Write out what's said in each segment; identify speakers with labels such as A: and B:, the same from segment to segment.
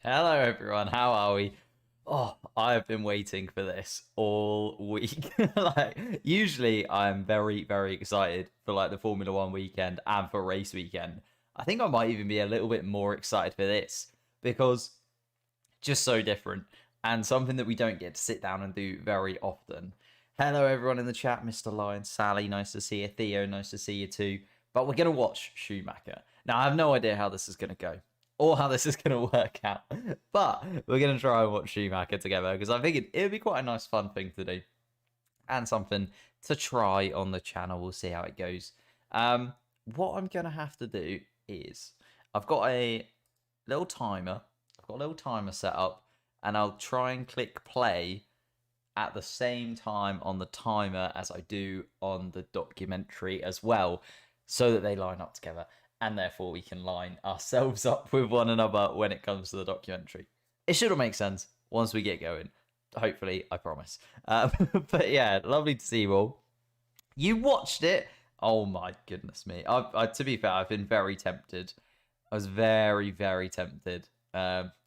A: Hello, everyone. How are we? Oh, I have been waiting for this all week. Usually I'm very, very excited for the Formula One weekend and for race weekend. I think I might even be a little bit more excited for this because just so different and something that we don't get to sit down and do very often. Hello, everyone in the chat. Mr. Lion, Sally, nice to see you. Theo, nice to see you too. But we're going to watch Schumacher. Now, I have no idea how this is going to go or how this is going to work out. But we're going to try and watch Schumacher together because I think it would be quite a nice, fun thing to do and something to try on the channel. We'll see how it goes. What I'm going to have to do is I've got a little timer. I've got a little timer set up and I'll try and click play at the same time on the timer as I do on the documentary as well, so that they line up together and therefore we can line ourselves up with one another when it comes to the documentary. It should all make sense once we get going. Hopefully, I promise. But yeah, lovely to see you all. You watched it. Oh my goodness me. To be fair, I've been very tempted. I was very, very tempted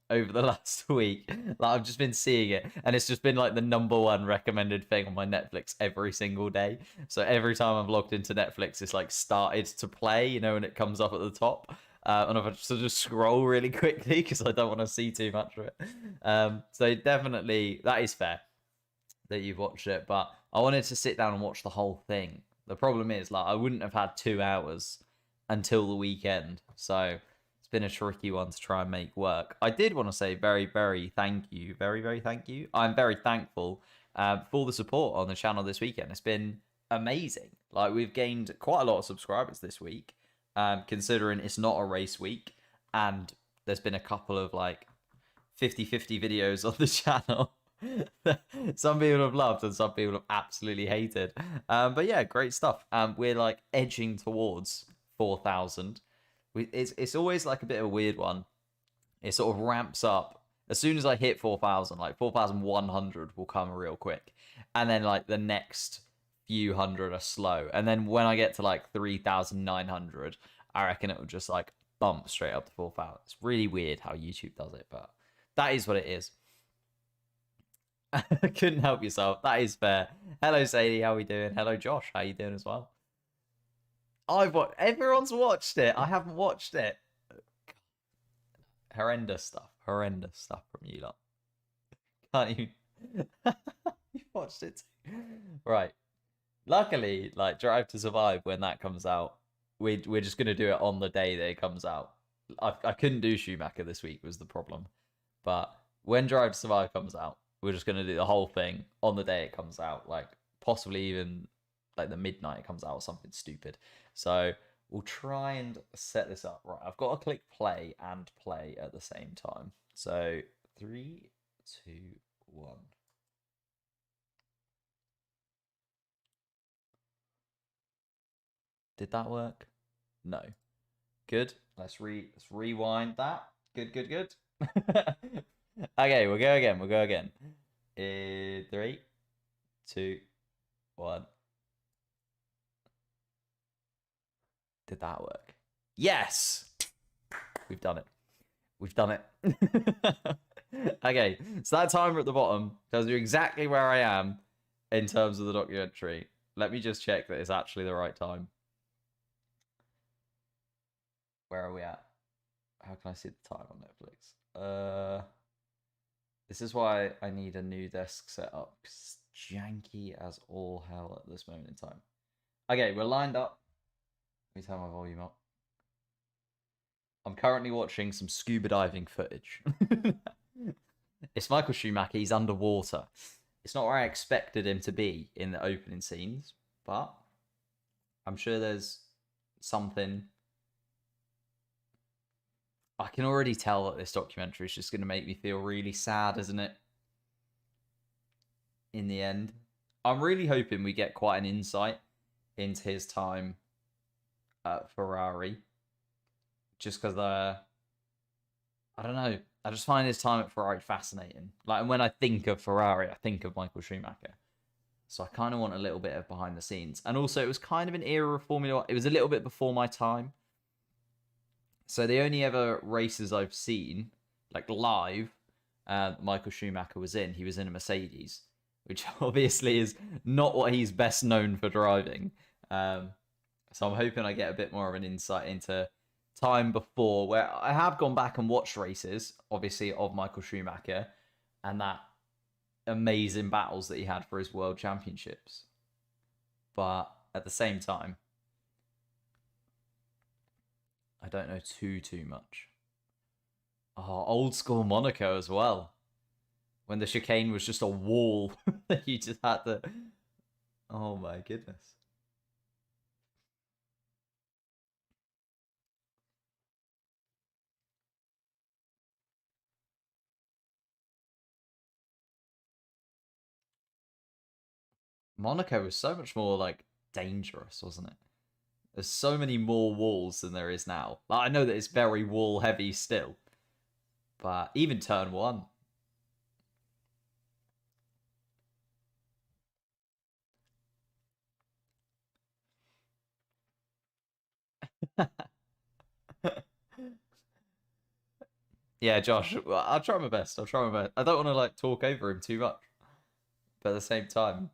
A: over the last week. I've just been seeing it, and it's just been the #1 recommended thing on my Netflix every single day. So every time I've logged into Netflix, it's started to play, and it comes up at the top. And I've to just scroll really quickly because I don't want to see too much of it. So definitely, that is fair that you've watched it, but I wanted to sit down and watch the whole thing. The problem is, I wouldn't have had 2 hours until the weekend, so it's been a tricky one to try and make work. I did want to say very, very thank you. Very, very thank you. I'm very thankful for the support on the channel this weekend. It's been amazing. We've gained quite a lot of subscribers this week, considering it's not a race week, and there's been a couple of 50-50 videos on the channel. Some people have loved and some people have absolutely hated. But yeah, great stuff. We're edging towards 4,000. It's always a bit of a weird one. It sort of ramps up as soon as I hit 4,000. 4,100 will come real quick, and then the next few hundred are slow, and then when I get to 3,900, I reckon it will just bump straight up to 4,000. It's really weird how YouTube does it, but that is what it is. Couldn't help yourself. That is fair. Hello, Sadie. How we doing? Hello, Josh. How you doing as well? Everyone's watched it. I haven't watched it. Horrendous stuff. Horrendous stuff from you lot. Can't even. You watched it too. Right. Luckily, Drive to Survive, when that comes out, we're just gonna do it on the day that it comes out. I couldn't do Schumacher this week was the problem, but when Drive to Survive comes out, we're just going to do the whole thing on the day it comes out, possibly even the midnight it comes out or something stupid. So we'll try and set this up. Right, I've got to click play and play at the same time. So 3, 2, 1. Did that work? No. Good. Let's rewind that. Good, good, good. Okay, we'll go again. We'll go again. 3, 2, 1. Did that work? Yes! We've done it. We've done it. Okay, so that timer at the bottom tells you exactly where I am in terms of the documentary. Let me just check that it's actually the right time. Where are we at? How can I see the time on Netflix? This is why I need a new desk set up, because it's janky as all hell at this moment in time. Okay, we're lined up. Let me turn my volume up. I'm currently watching some scuba diving footage. It's Michael Schumacher. He's underwater. It's not where I expected him to be in the opening scenes, but I'm sure there's something. I can already tell that this documentary is just going to make me feel really sad, isn't it? In the end. I'm really hoping we get quite an insight into his time at Ferrari. Just because, I don't know. I just find his time at Ferrari fascinating. And when I think of Ferrari, I think of Michael Schumacher. So I kind of want a little bit of behind the scenes. And also, it was kind of an era of Formula One. It was a little bit before my time. So the only ever races I've seen, like live, Michael Schumacher was in. He was in a Mercedes, which obviously is not what he's best known for driving. Um, so I'm hoping I get a bit more of an insight into time before, where I have gone back and watched races, obviously, of Michael Schumacher and that amazing battles that he had for his world championships. But at the same time, I don't know too much. Oh, old school Monaco as well. When the chicane was just a wall that you just had to. Oh my goodness. Monaco was so much more like dangerous, wasn't it? There's so many more walls than there is now. Like, I know that it's very wall heavy still, but even turn one. Yeah, Josh, I'll try my best. I'll try my best. I don't want to like talk over him too much, but at the same time,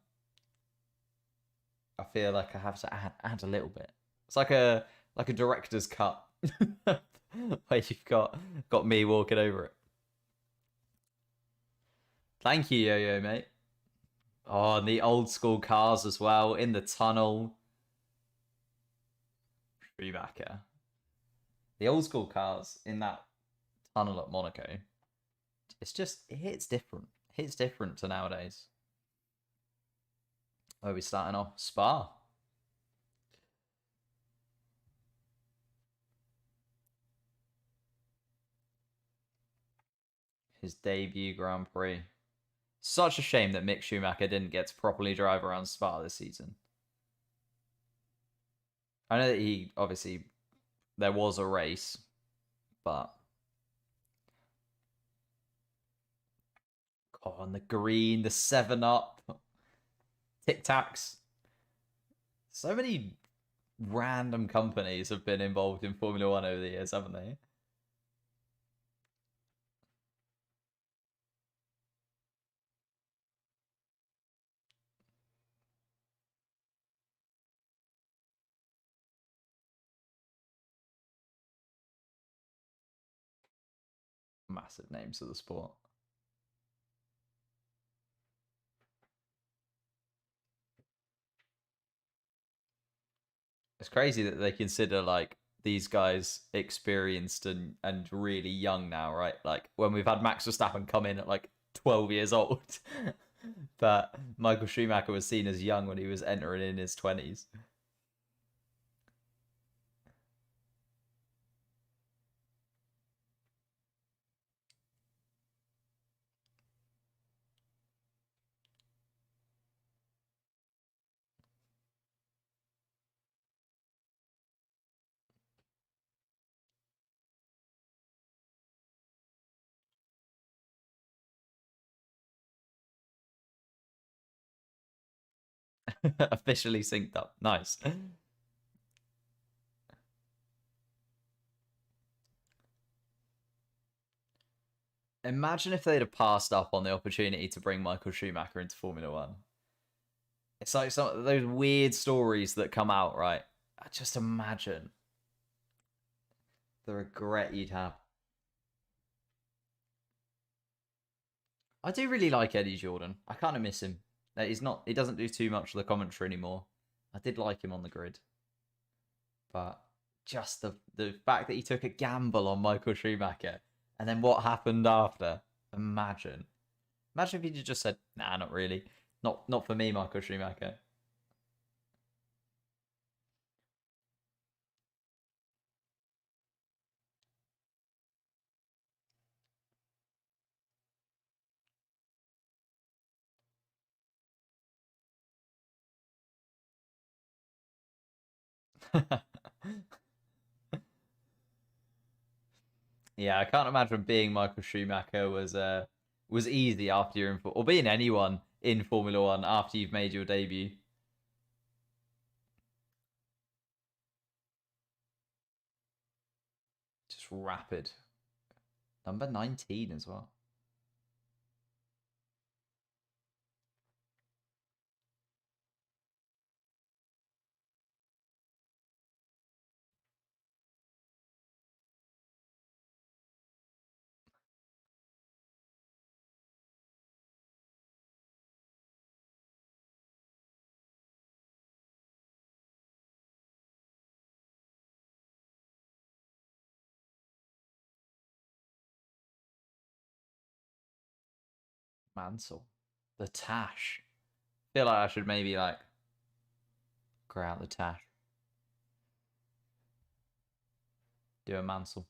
A: I feel like I have to add a little bit. It's like a director's cut where you've got me walking over it. Thank you, Yo-Yo, mate. Oh, and the old school cars as well in the tunnel. Schumacher. The old school cars in that tunnel at Monaco. It's just it hits different. It hits different to nowadays. Where are we starting off? Spa. His debut Grand Prix. Such a shame that Mick Schumacher didn't get to properly drive around Spa this season. I know that he obviously there was a race, but on the green, the 7-Up, Tic Tacs. So many random companies have been involved in Formula One over the years, haven't they? Massive names of the sport. It's crazy that they consider like these guys experienced and really young now, right? Like when we've had Max Verstappen come in at like 12 years old. But Michael Schumacher was seen as young when he was entering in his 20s. Officially synced up. Nice. Imagine if they'd have passed up on the opportunity to bring Michael Schumacher into Formula One. It's like some of those weird stories that come out, right? Just imagine the regret you'd have. I do really like Eddie Jordan. I kind of miss him. He's not. He doesn't do too much of the commentary anymore. I did like him on the grid, but just the fact that he took a gamble on Michael Schumacher and then what happened after. Imagine, imagine if he just said, "Nah, not really. Not for me, Michael Schumacher." Yeah, I can't imagine being Michael Schumacher was easy after you're in or being anyone in Formula One after you've made your debut. Just rapid. Number 19 as well. Mansell. The Tash. Feel like I should maybe like grow out the Tash. Do a Mansell.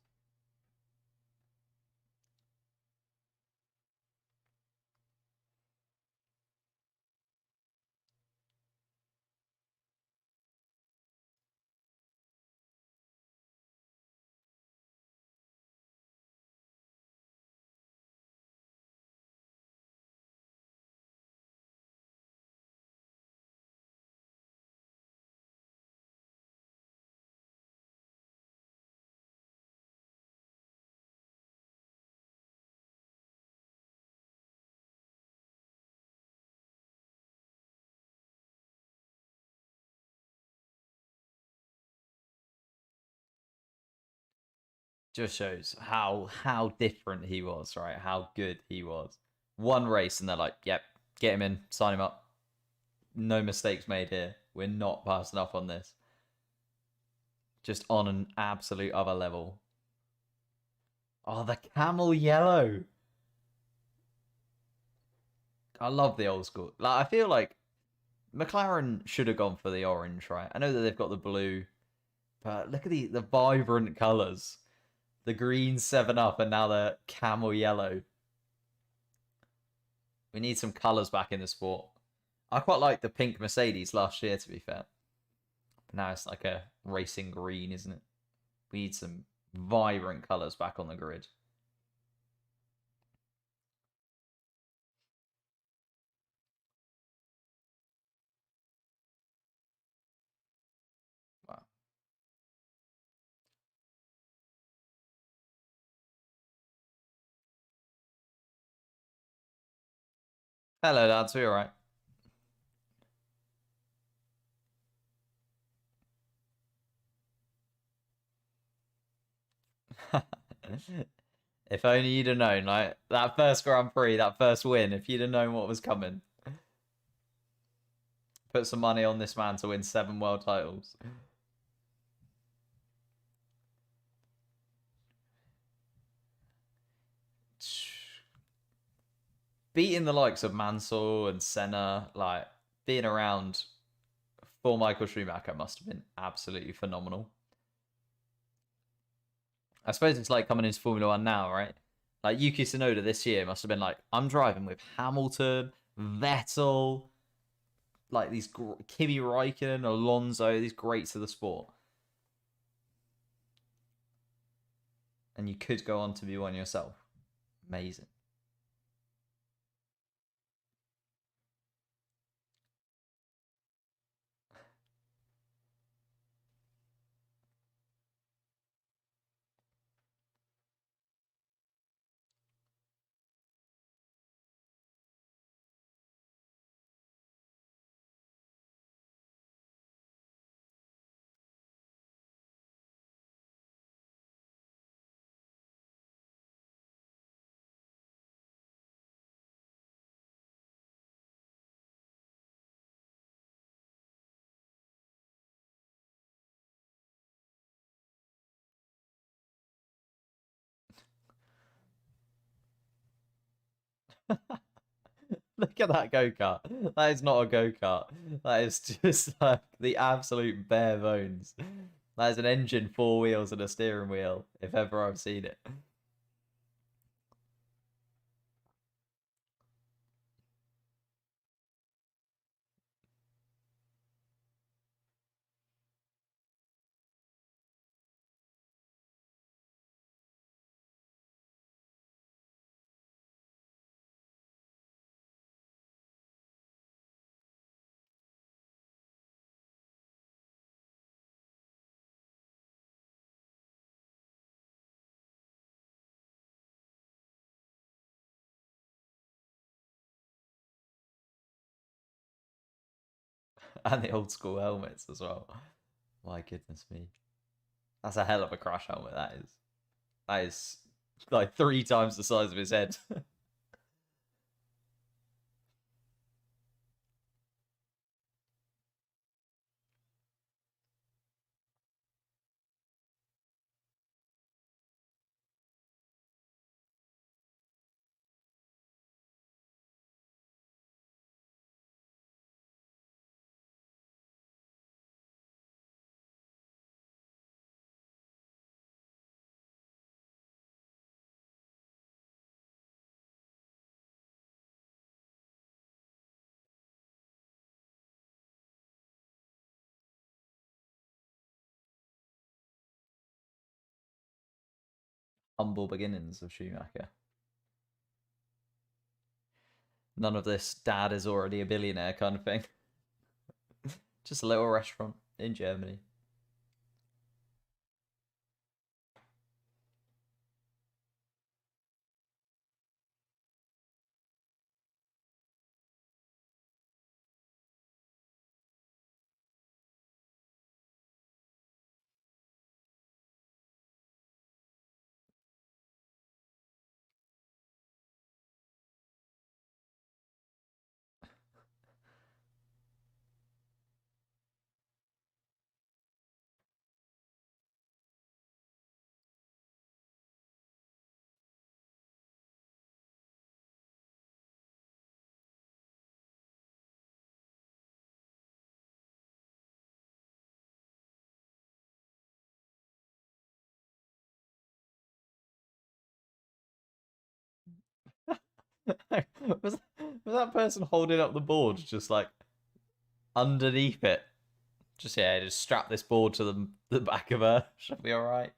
A: Just shows how different he was, right? How good he was. One race and they're like, yep, get him in, sign him up. No mistakes made here. We're not passing up on this. Just on an absolute other level. Oh, the camel yellow. I love the old school. Like, I feel like McLaren should have gone for the orange, right? I know that they've got the blue, but look at the vibrant colours. The green 7 Up and now the camel yellow. We need some colours back in the sport. I quite like the pink Mercedes last year, to be fair. But now it's like a racing green, isn't it? We need some vibrant colours back on the grid. Wow. Hello, lads. We all right? If only you'd have known, like that first Grand Prix, that first win. If you'd have known what was coming, put some money on this man to win 7 world titles. Beating the likes of Mansell and Senna, like being around for Michael Schumacher must have been absolutely phenomenal. I suppose it's like coming into Formula One now, right? Like Yuki Tsunoda this year must have been like, I'm driving with Hamilton, Vettel, like these Kimi Räikkönen, Alonso, these greats of the sport. And you could go on to be one yourself. Amazing. Look at that go kart. That is not a go kart. That is just like the absolute bare bones. That is an engine, 4 wheels, and a steering wheel, if ever I've seen it. And the old school helmets as well. My goodness me. That's a hell of a crash helmet, that is. That is like 3 times the size of his head. Humble beginnings of Schumacher. None of this dad is already a billionaire kind of thing. Just a little restaurant in Germany. was, was that person holding up the board just like underneath it? Just yeah, just strap this board to the back of her. She'll be all right.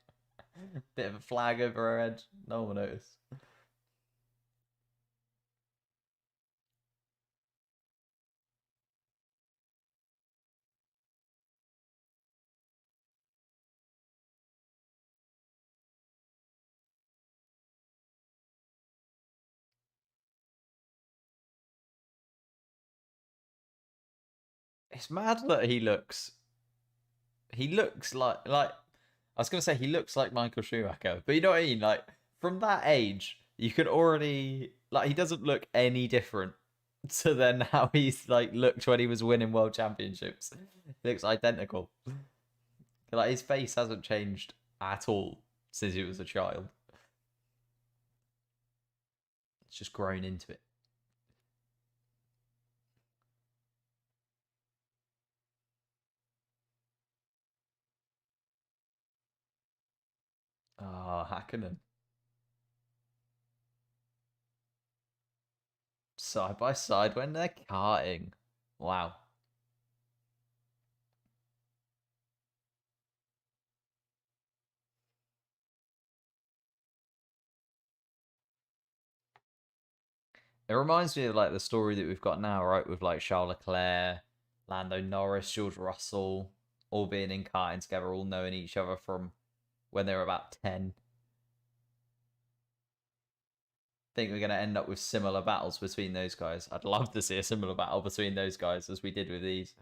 A: Bit of a flag over her head. No one will notice. It's mad that he looks like I was gonna say he looks like Michael Schumacher, but you know what I mean? Like from that age, you can already like he doesn't look any different to then how he's like looked when he was winning world championships. He looks identical. Like his face hasn't changed at all since he was a child. It's just grown into it. Ah, oh, Hakkinen. Side by side when they're karting. Wow. It reminds me of like the story that we've got now, right? With like Charles Leclerc, Lando Norris, George Russell, all being in karting together, all knowing each other from when they were about 10. Think we're going to end up with similar battles between those guys. I'd love to see a similar battle between those guys as we did with these.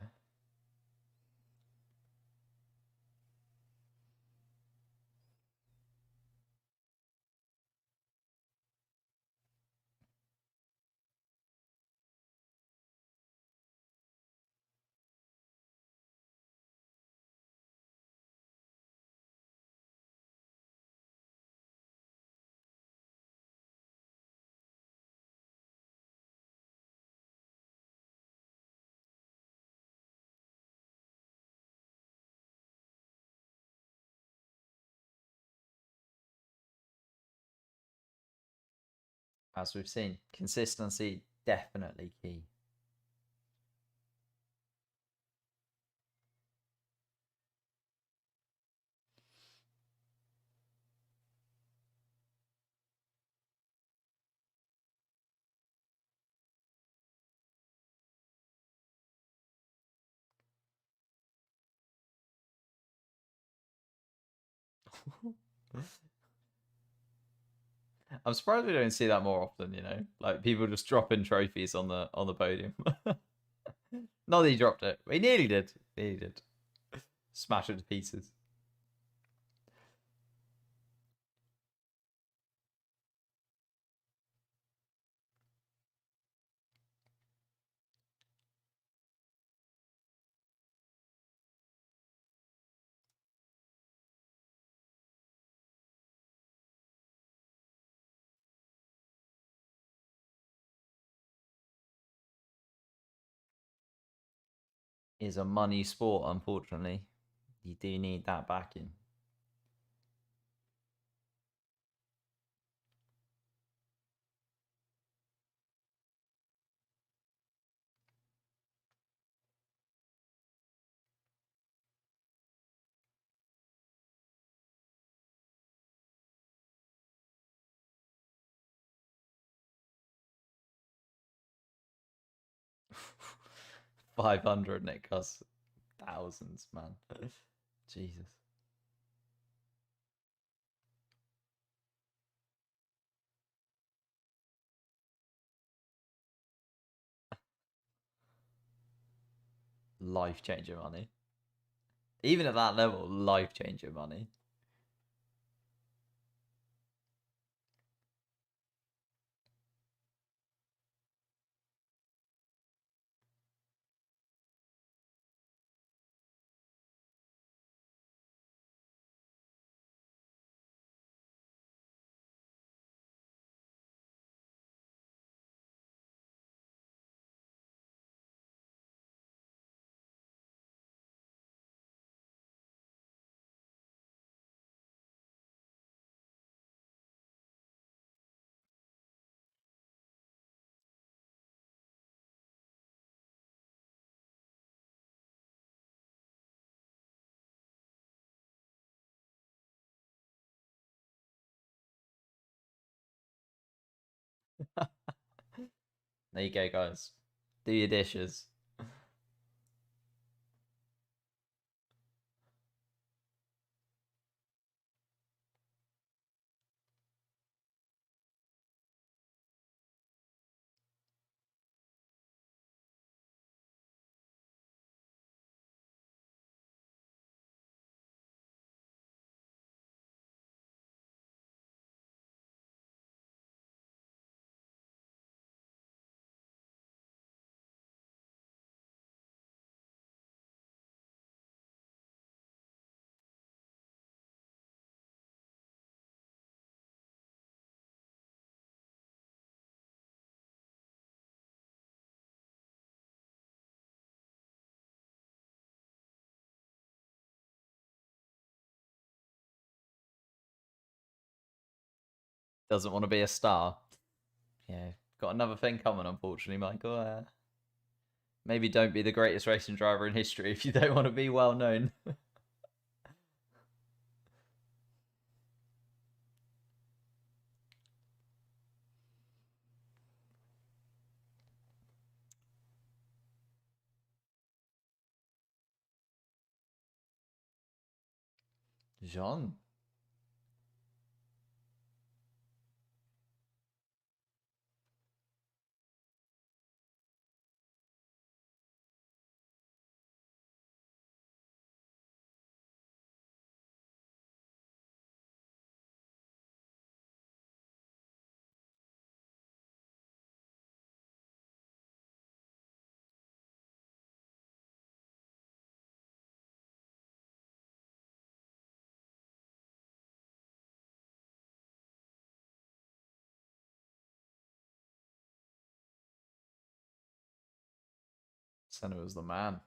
A: As we've seen, consistency definitely key. I'm surprised we don't see that more often. Like people just dropping trophies on the podium. Not that he dropped it. He nearly did. He nearly did. Smash it to pieces. Is a money sport, unfortunately. You do need that backing. $500 and it costs thousands, man. Jesus. Life changing money. Even at that level, life changing money. There you go, guys. Do your dishes. Doesn't want to be a star. Yeah, got another thing coming, unfortunately, Michael. Maybe don't be the greatest racing driver in history if you don't want to be well known. Jean. Senna was the man.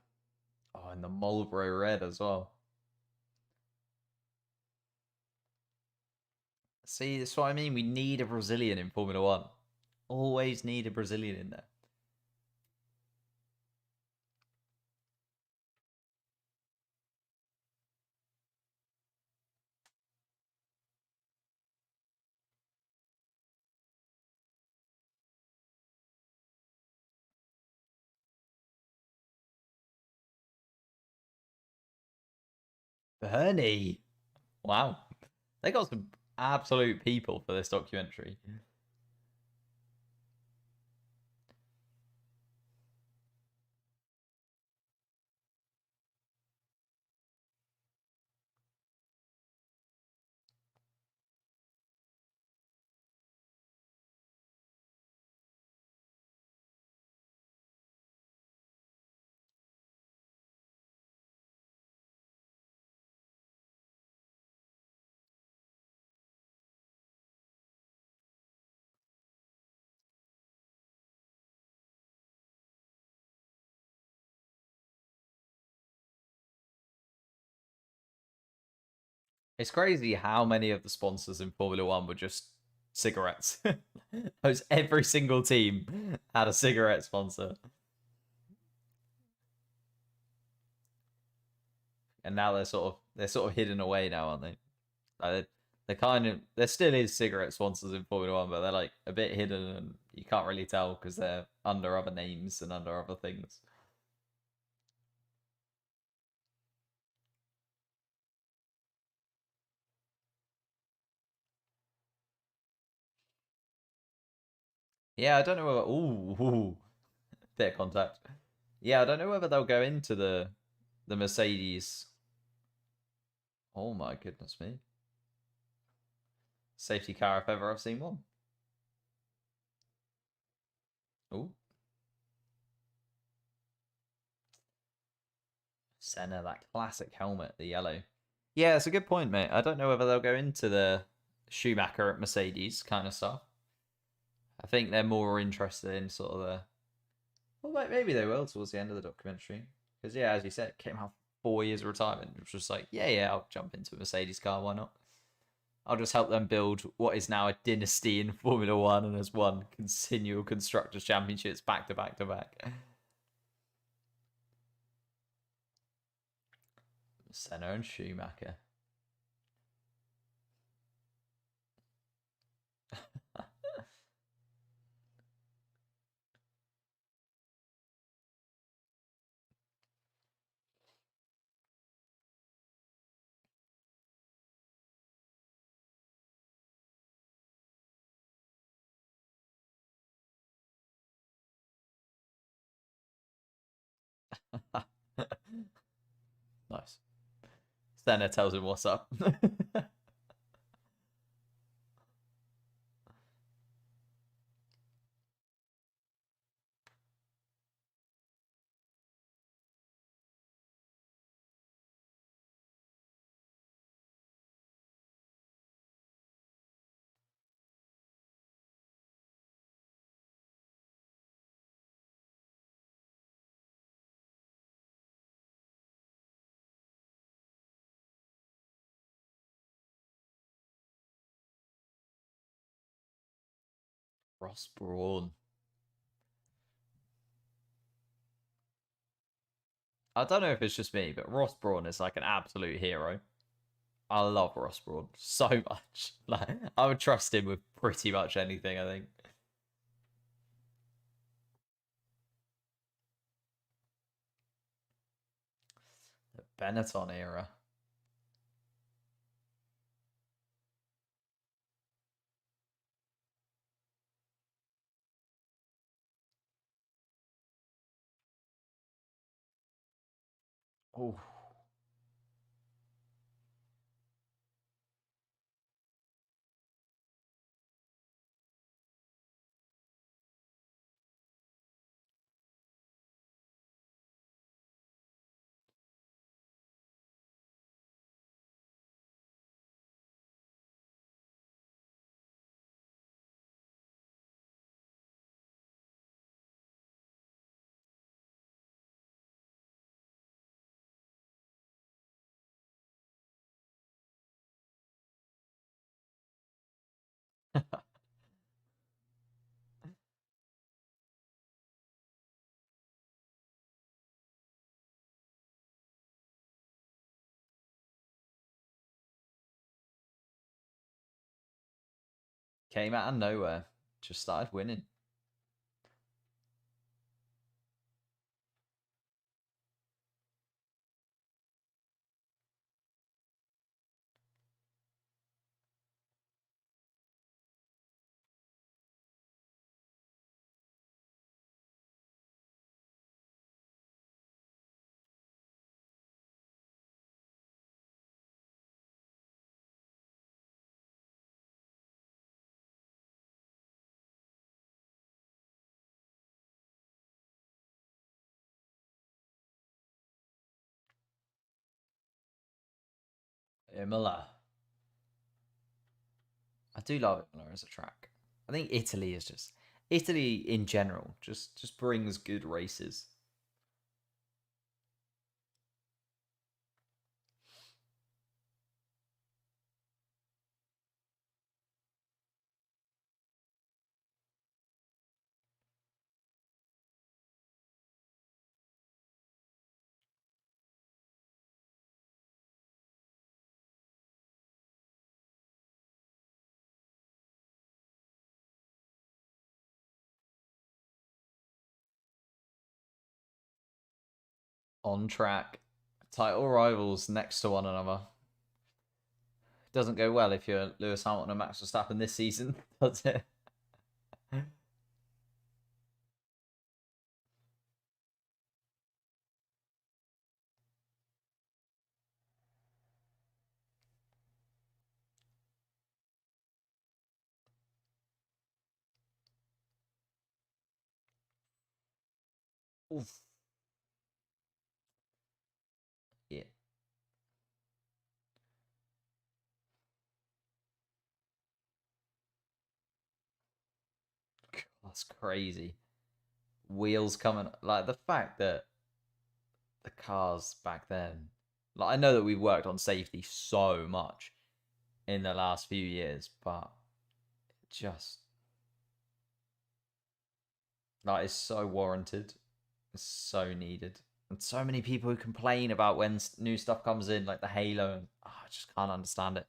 A: Oh, and the Marlboro Red as well. See, that's what I mean. We need a Brazilian in Formula One. Always need a Brazilian in there. Bernie. Wow. They got some absolute people for this documentary. It's crazy how many of the sponsors in Formula One were just cigarettes. Every single team had a cigarette sponsor, and now they're sort of hidden away now, aren't they? Like they're kind of there still is cigarette sponsors in Formula One, but they're like a bit hidden, and you can't really tell because they're under other names and under other things. Yeah, I don't know whether. Ooh, bit of contact. Yeah, I don't know whether they'll go into the Mercedes. Oh my goodness me! Safety car if ever I've seen one. Oh, Senna, that classic helmet, the yellow. Yeah, it's a good point, mate. I don't know whether they'll go into the Schumacher at Mercedes kind of stuff. I think they're more interested in sort of the. Well, maybe they will towards the end of the documentary. Because, yeah, as you said, it came out 4 years of retirement. Which was like, yeah, I'll jump into a Mercedes car. Why not? I'll just help them build what is now a dynasty in Formula One and has won continual Constructors' Championships back to back to back. Senna and Schumacher. Nice. Senna tells him what's up. Ross Brawn. I don't know if it's just me, but Ross Brawn is like an absolute hero. I love Ross Brawn so much. Like I would trust him with pretty much anything, I think. The Benetton era. Oh, came out of nowhere. Just started winning. Imola. I do love Imola as a track. I think Italy is just Italy in general just brings good races. On track. Title rivals next to one another. Doesn't go well if you're Lewis Hamilton and Max Verstappen this season, does it? Oof. Yeah. That's crazy. Wheels coming. Like, the fact that the cars back then. Like, I know that we've worked on safety so much in the last few years, but just that is so warranted. It's so needed. And so many people who complain about when new stuff comes in, like the Halo, and I just can't understand it.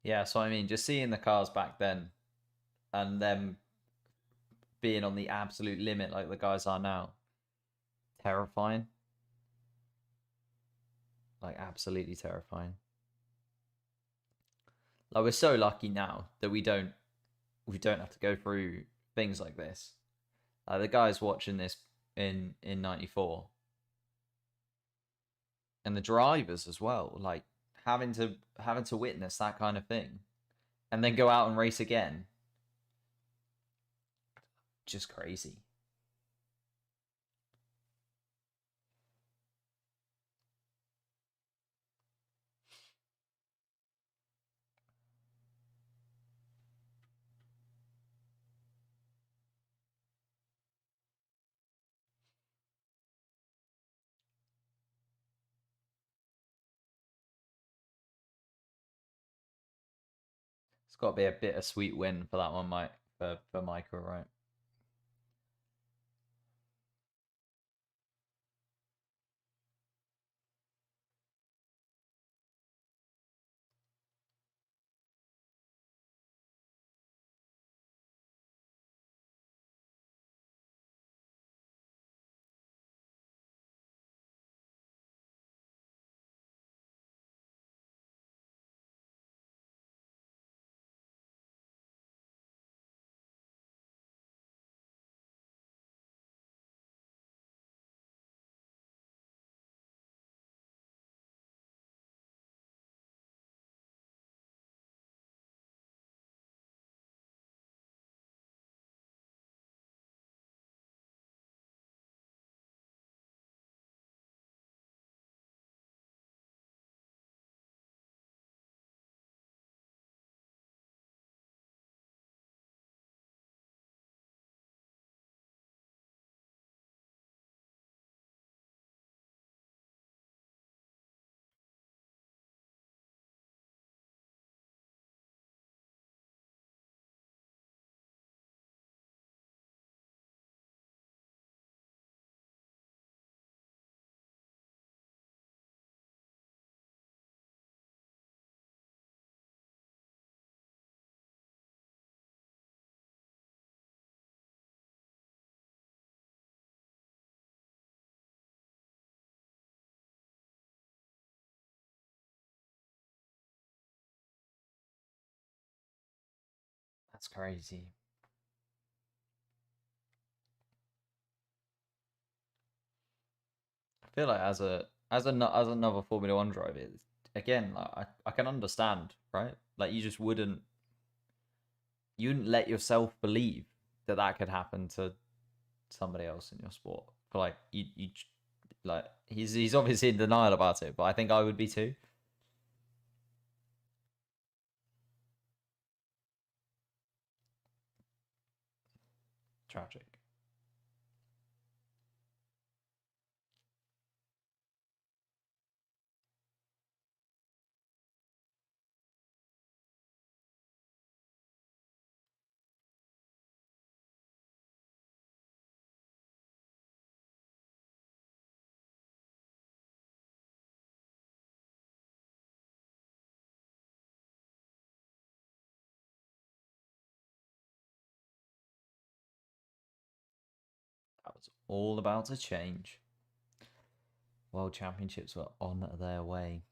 A: Yeah, so I mean, just seeing the cars back then and them being on the absolute limit like the guys are now, terrifying. Like, absolutely terrifying. Like, we're so lucky now that we don't have to go through things like this. The guys watching this in '94 and the drivers as well, like having to witness that kind of thing and then go out and race again, just crazy. It's got to be a bittersweet win for that one, Mike, for Michael, right? That's crazy. I feel like as another Formula One driver, again, like, I can understand, right? Like, you just wouldn't you wouldn't let yourself believe that that could happen to somebody else in your sport. Like you like he's obviously in denial about it, but I think I would be too. Tragic. That was all about to change. World Championships were on their way.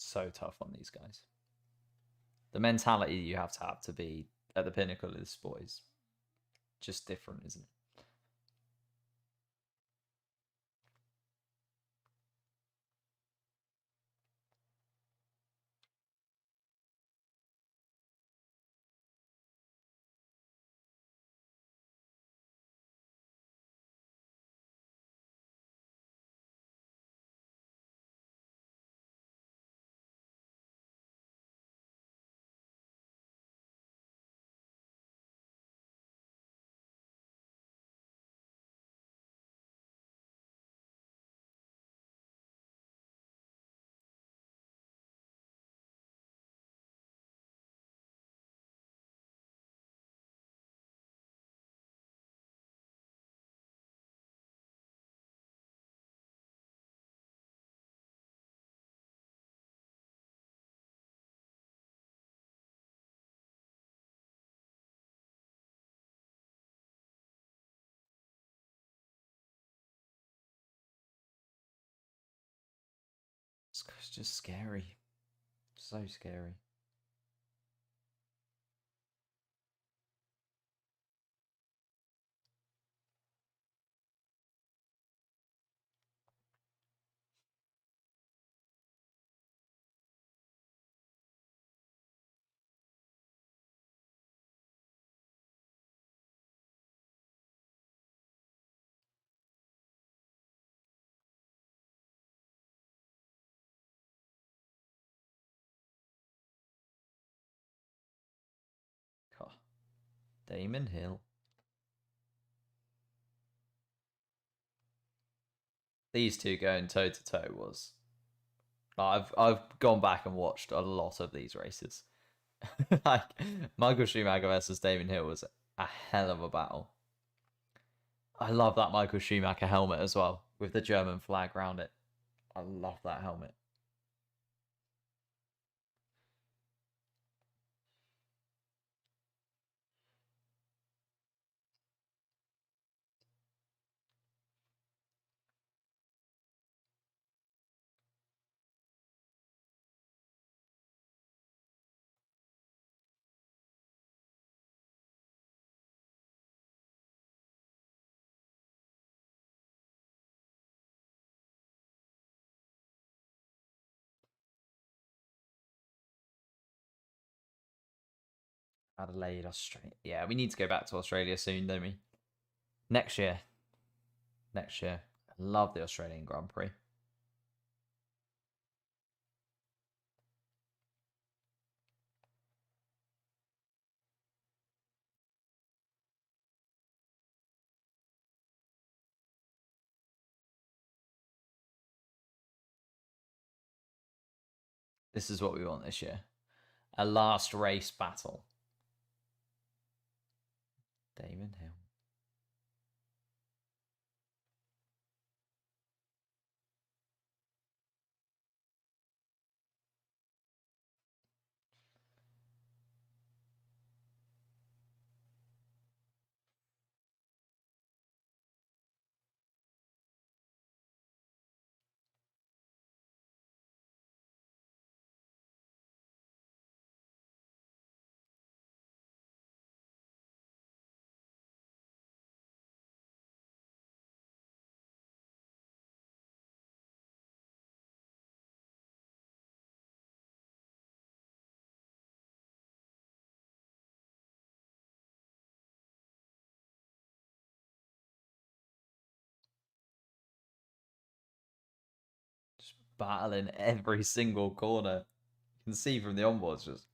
A: So tough on these guys. The mentality you have to be at the pinnacle of this sport is just different, isn't it? It's just scary. So scary. God. Damon Hill. These two going toe to toe was. I've gone back and watched a lot of these races. Like Michael Schumacher versus Damon Hill was a hell of a battle. I love that Michael Schumacher helmet as well, with the German flag around it. I love that helmet. Adelaide, Australia. Yeah, we need to go back to Australia soon, don't we? Next year. Next year. I love the Australian Grand Prix. This is what we want this year. A last race battle. Damon Hill. battling every single corner. You can see from the onboards just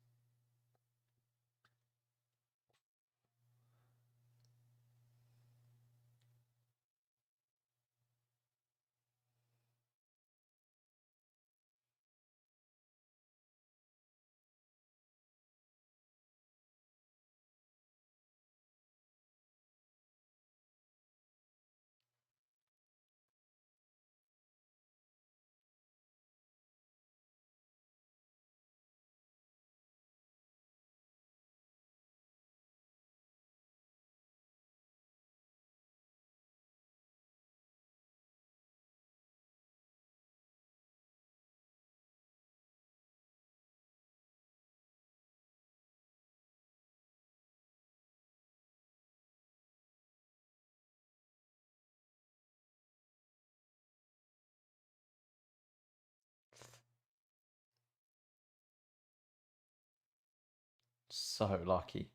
A: so lucky.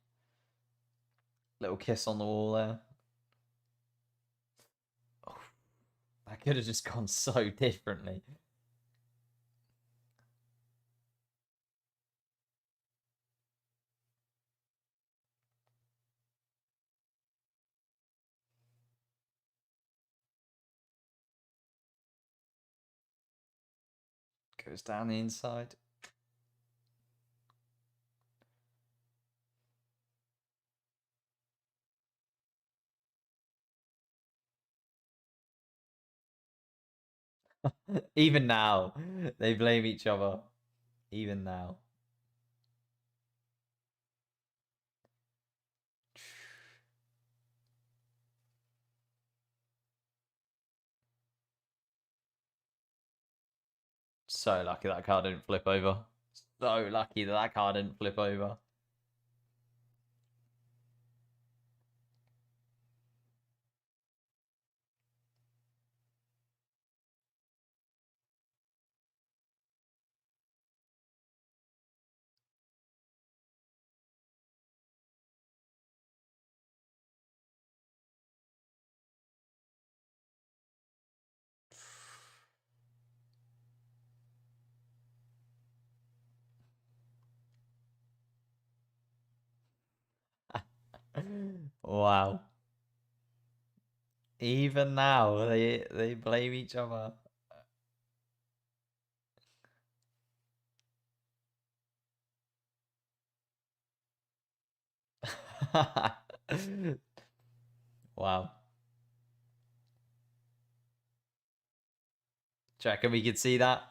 A: Little kiss on the wall there. Oh, that could have just gone so differently. Goes down the inside. Even now, they blame each other. Even now. So lucky that car didn't flip over. So lucky that that car didn't flip over. Wow. Even now, they blame each other. Wow. Do you reckon we could see that?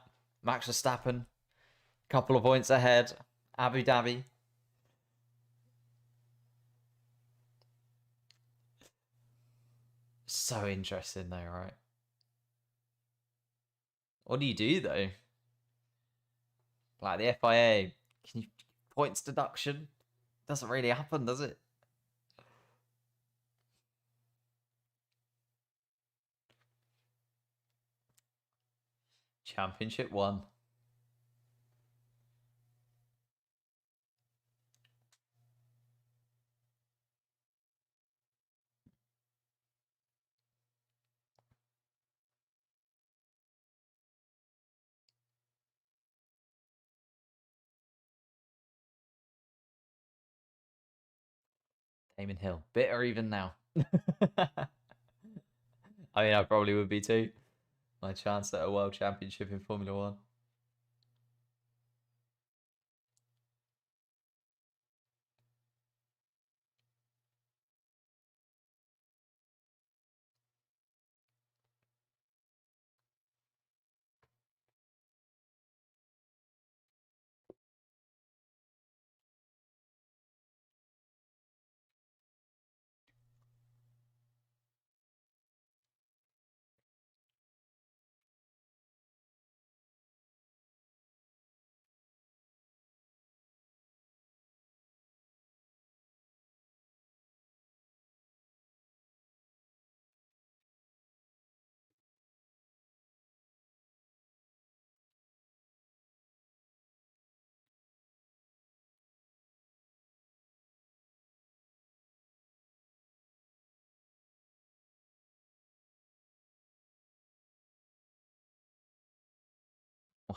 A: Max Verstappen, couple of points ahead. Abu Dhabi. So interesting though, right? What do you do though? Like the FIA, can you points deduction? Doesn't really happen, does it? Championship 1. Damon Hill. Bitter even now. I mean, I probably would be too. My chance at a world championship in Formula One.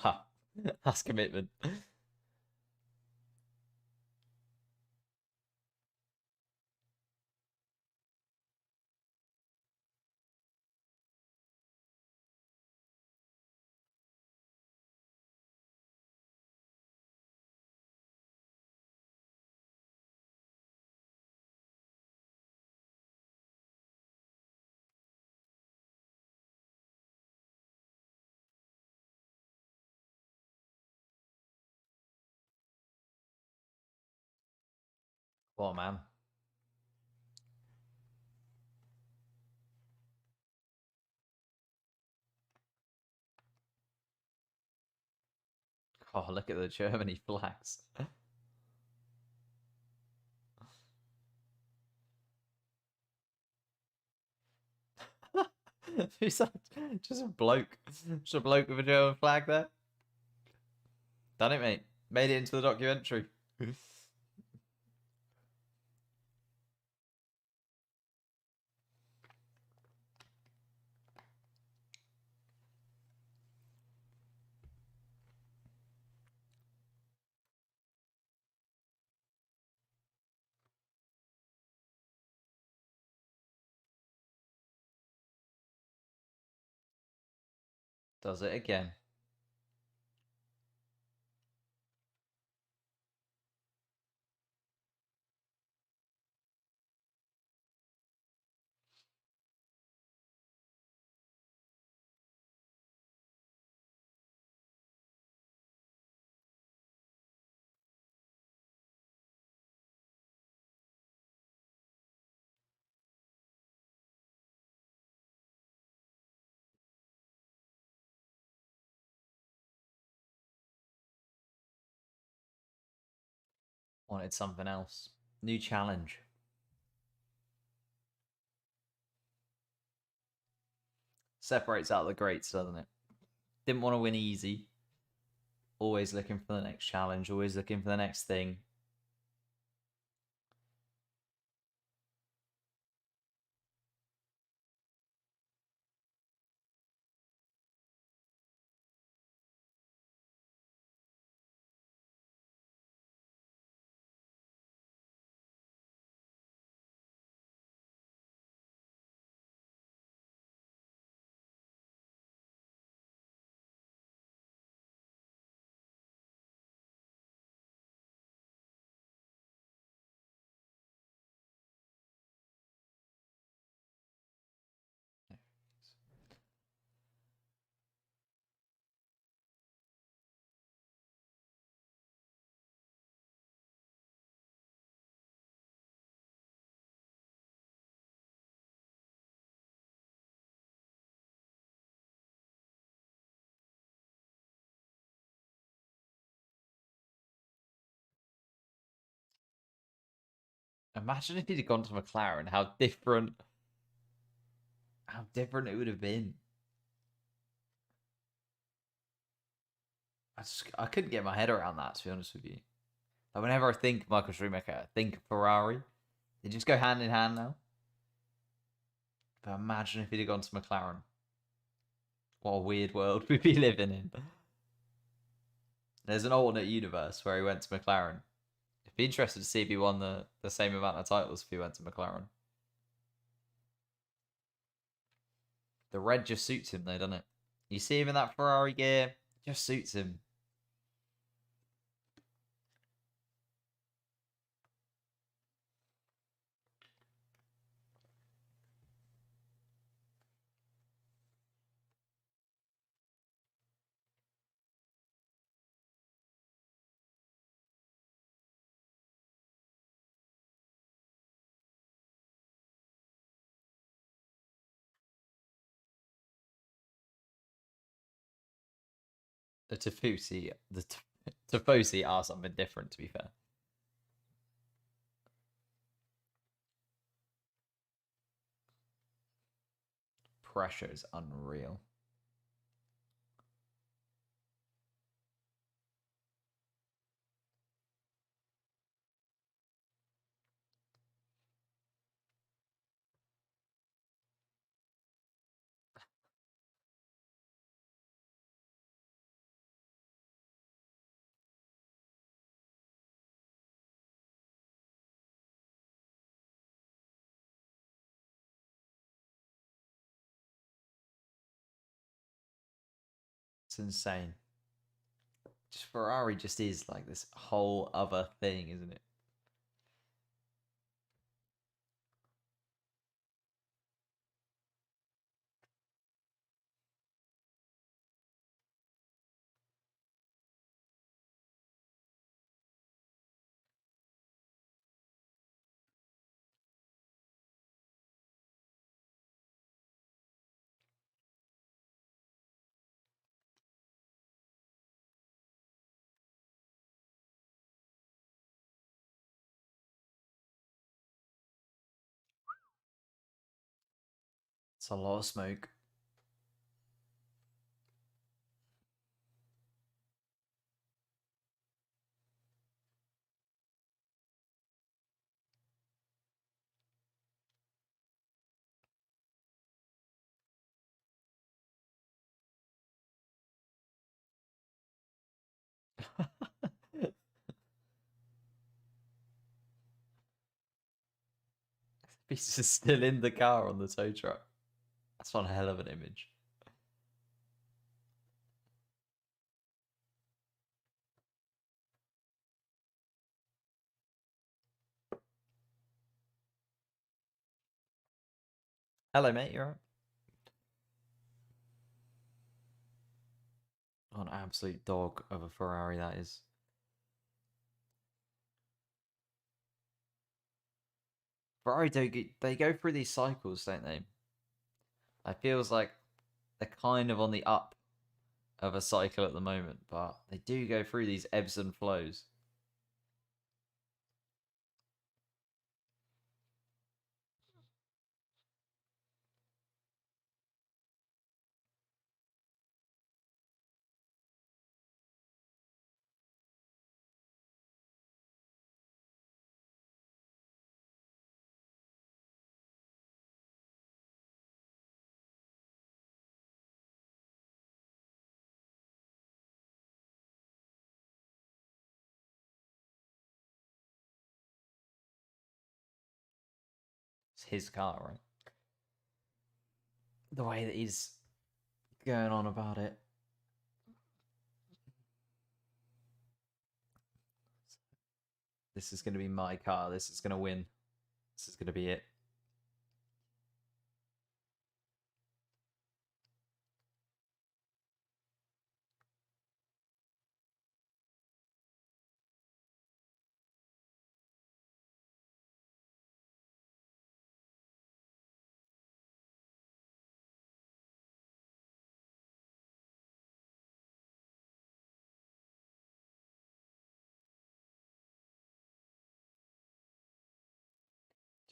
A: Wow, that's commitment. What a man. Oh, look at the Germany flags. Who's that? Just a bloke. Just a bloke with a German flag there. Done it, mate. Made it into the documentary. Does it again. Wanted something else. New challenge. Separates out the greats, doesn't it? Didn't want to win easy. Always looking for the next challenge. Always looking for the next thing. Imagine if he'd have gone to McLaren, how different it would have been. I couldn't get my head around that, to be honest with you. Like whenever I think Michael Schumacher, I think Ferrari. They just go hand in hand now. But imagine if he'd have gone to McLaren. What a weird world we'd be living in. There's an alternate universe where he went to McLaren. It'd be interesting to see if he won the same amount of titles if he went to McLaren. The red just suits him though, doesn't it? You see him in that Ferrari gear, just suits him. The Tifosi are something different, to be fair. Pressure is unreal. It's insane. Just Ferrari just is like this whole other thing, isn't it? It's a lot of smoke. He's just still in the car on the tow truck. That's one hell of an image. Hello, mate. You're right. An absolute dog of a Ferrari that is. Ferrari they go through these cycles, don't they? It feels like they're kind of on the up of a cycle at the moment, but they do go through these ebbs and flows. It's his car, right? The way that he's going on about it. This is going to be my car. This is going to win. This is going to be it.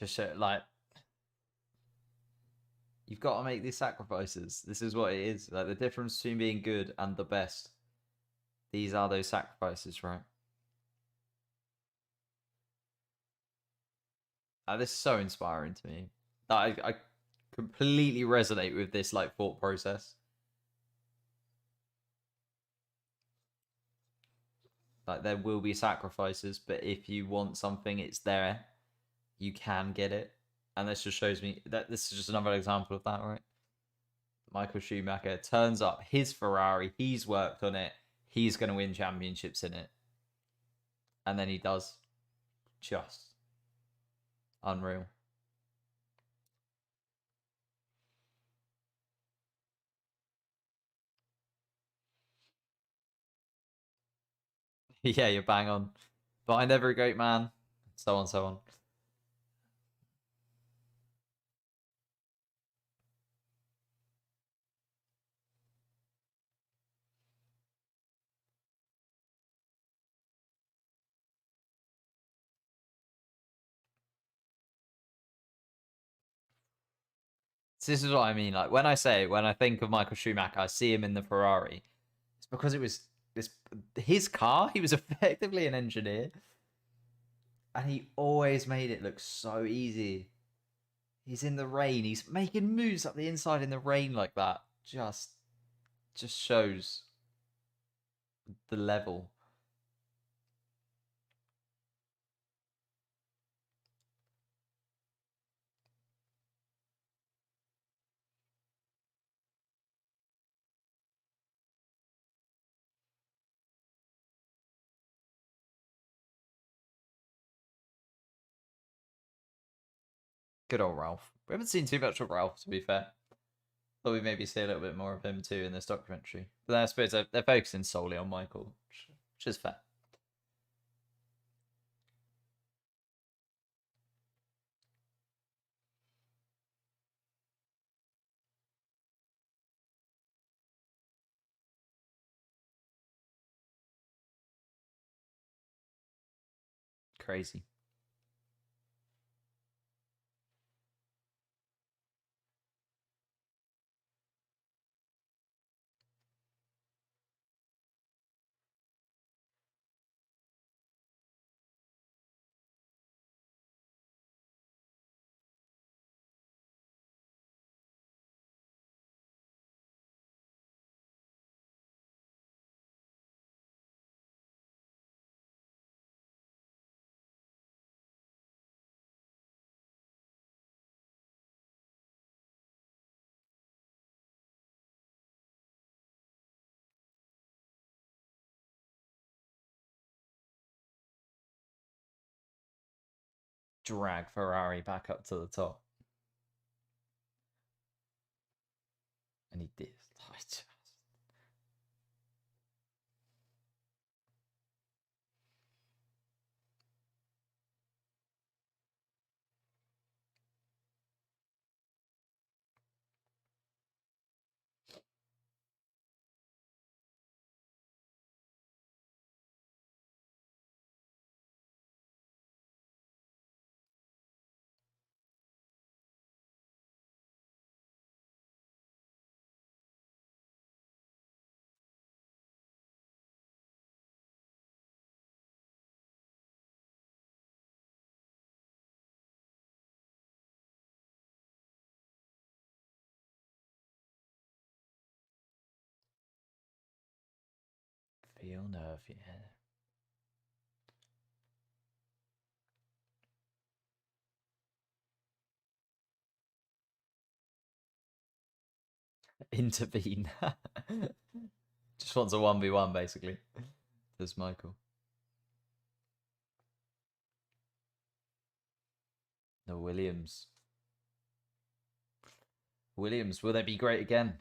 A: Just show, like, you've got to make these sacrifices. This is what it is. Like, the difference between being good and the best. These are those sacrifices, right? This is so inspiring to me. I completely resonate with this like thought process. Like, there will be sacrifices, but if you want something, it's there. You can get it. And this just shows me that this is just another example of that, right? Michael Schumacher turns up his Ferrari, he's worked on it, he's going to win championships in it. And then he does. Just unreal. Yeah, you're bang on. Behind every great man, so on, so on. So this is what I mean. Like, when I think of Michael Schumacher, I see him in the Ferrari. It's because it was this his car. He was effectively an engineer, and he always made it look so easy. He's in the rain. He's making moves up the inside in the rain like that. Just shows the level. Good old Ralph. We haven't seen too much of Ralph, to be fair. Thought we'd maybe see a little bit more of him too in this documentary. But then I suppose they're focusing solely on Michael, which is fair. Crazy. Drag Ferrari back up to the top. And he did. Feel nerve, yeah. Intervene. Just wants a 1v1 basically. There's Michael. No, Williams. Williams, will they be great again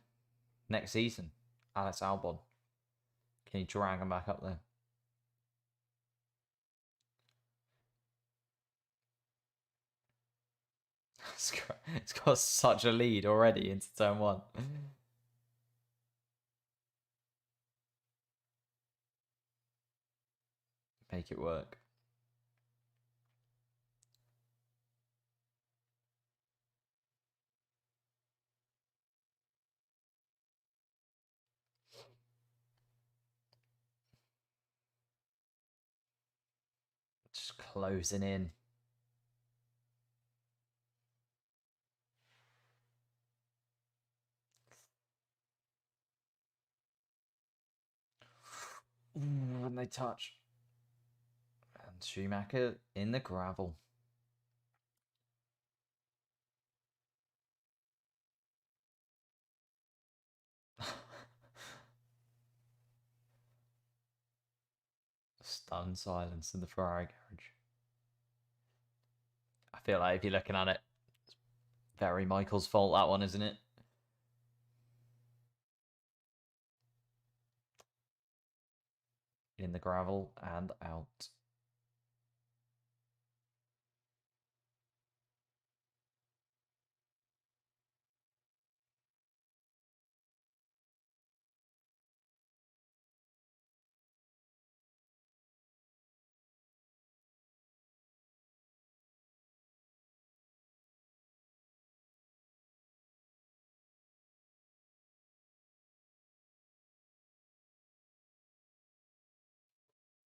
A: next season? Alex Albon. Can you drag him back up there? It's got such a lead already into turn one. Make it work. Just closing in. Ooh, when they touch. And Schumacher in the gravel. Stunned silence in the Ferrari garage. I feel like if you're looking at it, it's very Michael's fault, that one, isn't it? In the gravel and out.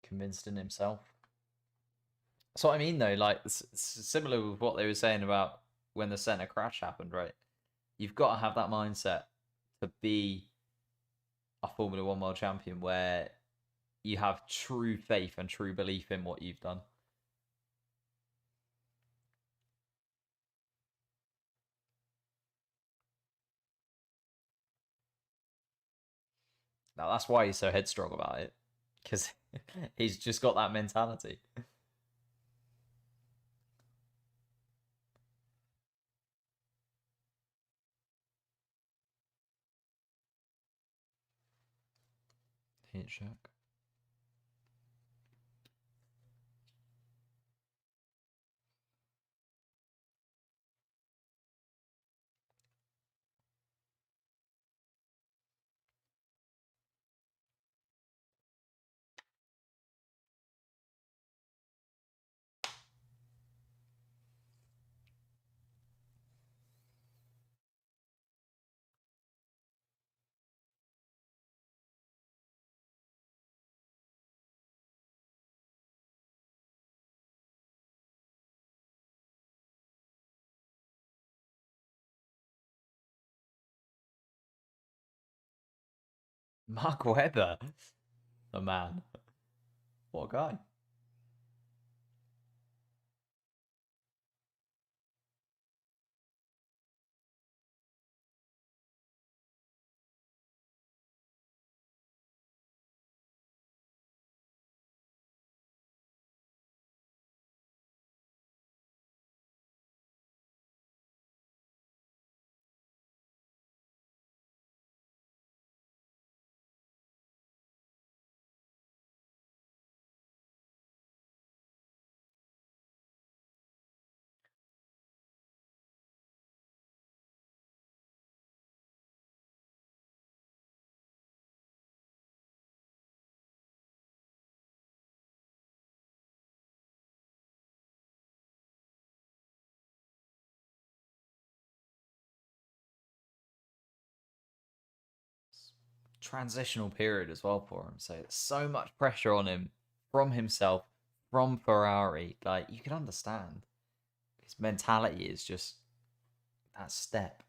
A: Convinced in himself. That's what I mean, though. Like, it's similar with what they were saying about when the center crash happened, right? You've got to have that mindset to be a Formula One world champion where you have true faith and true belief in what you've done. Now, that's why he's so headstrong about it, because he's just got that mentality. Hit Shack. Mark Webber. A man. What a guy. Transitional period as well for him. So it's so much pressure on him from himself, from Ferrari. Like you can understand his mentality is just that step.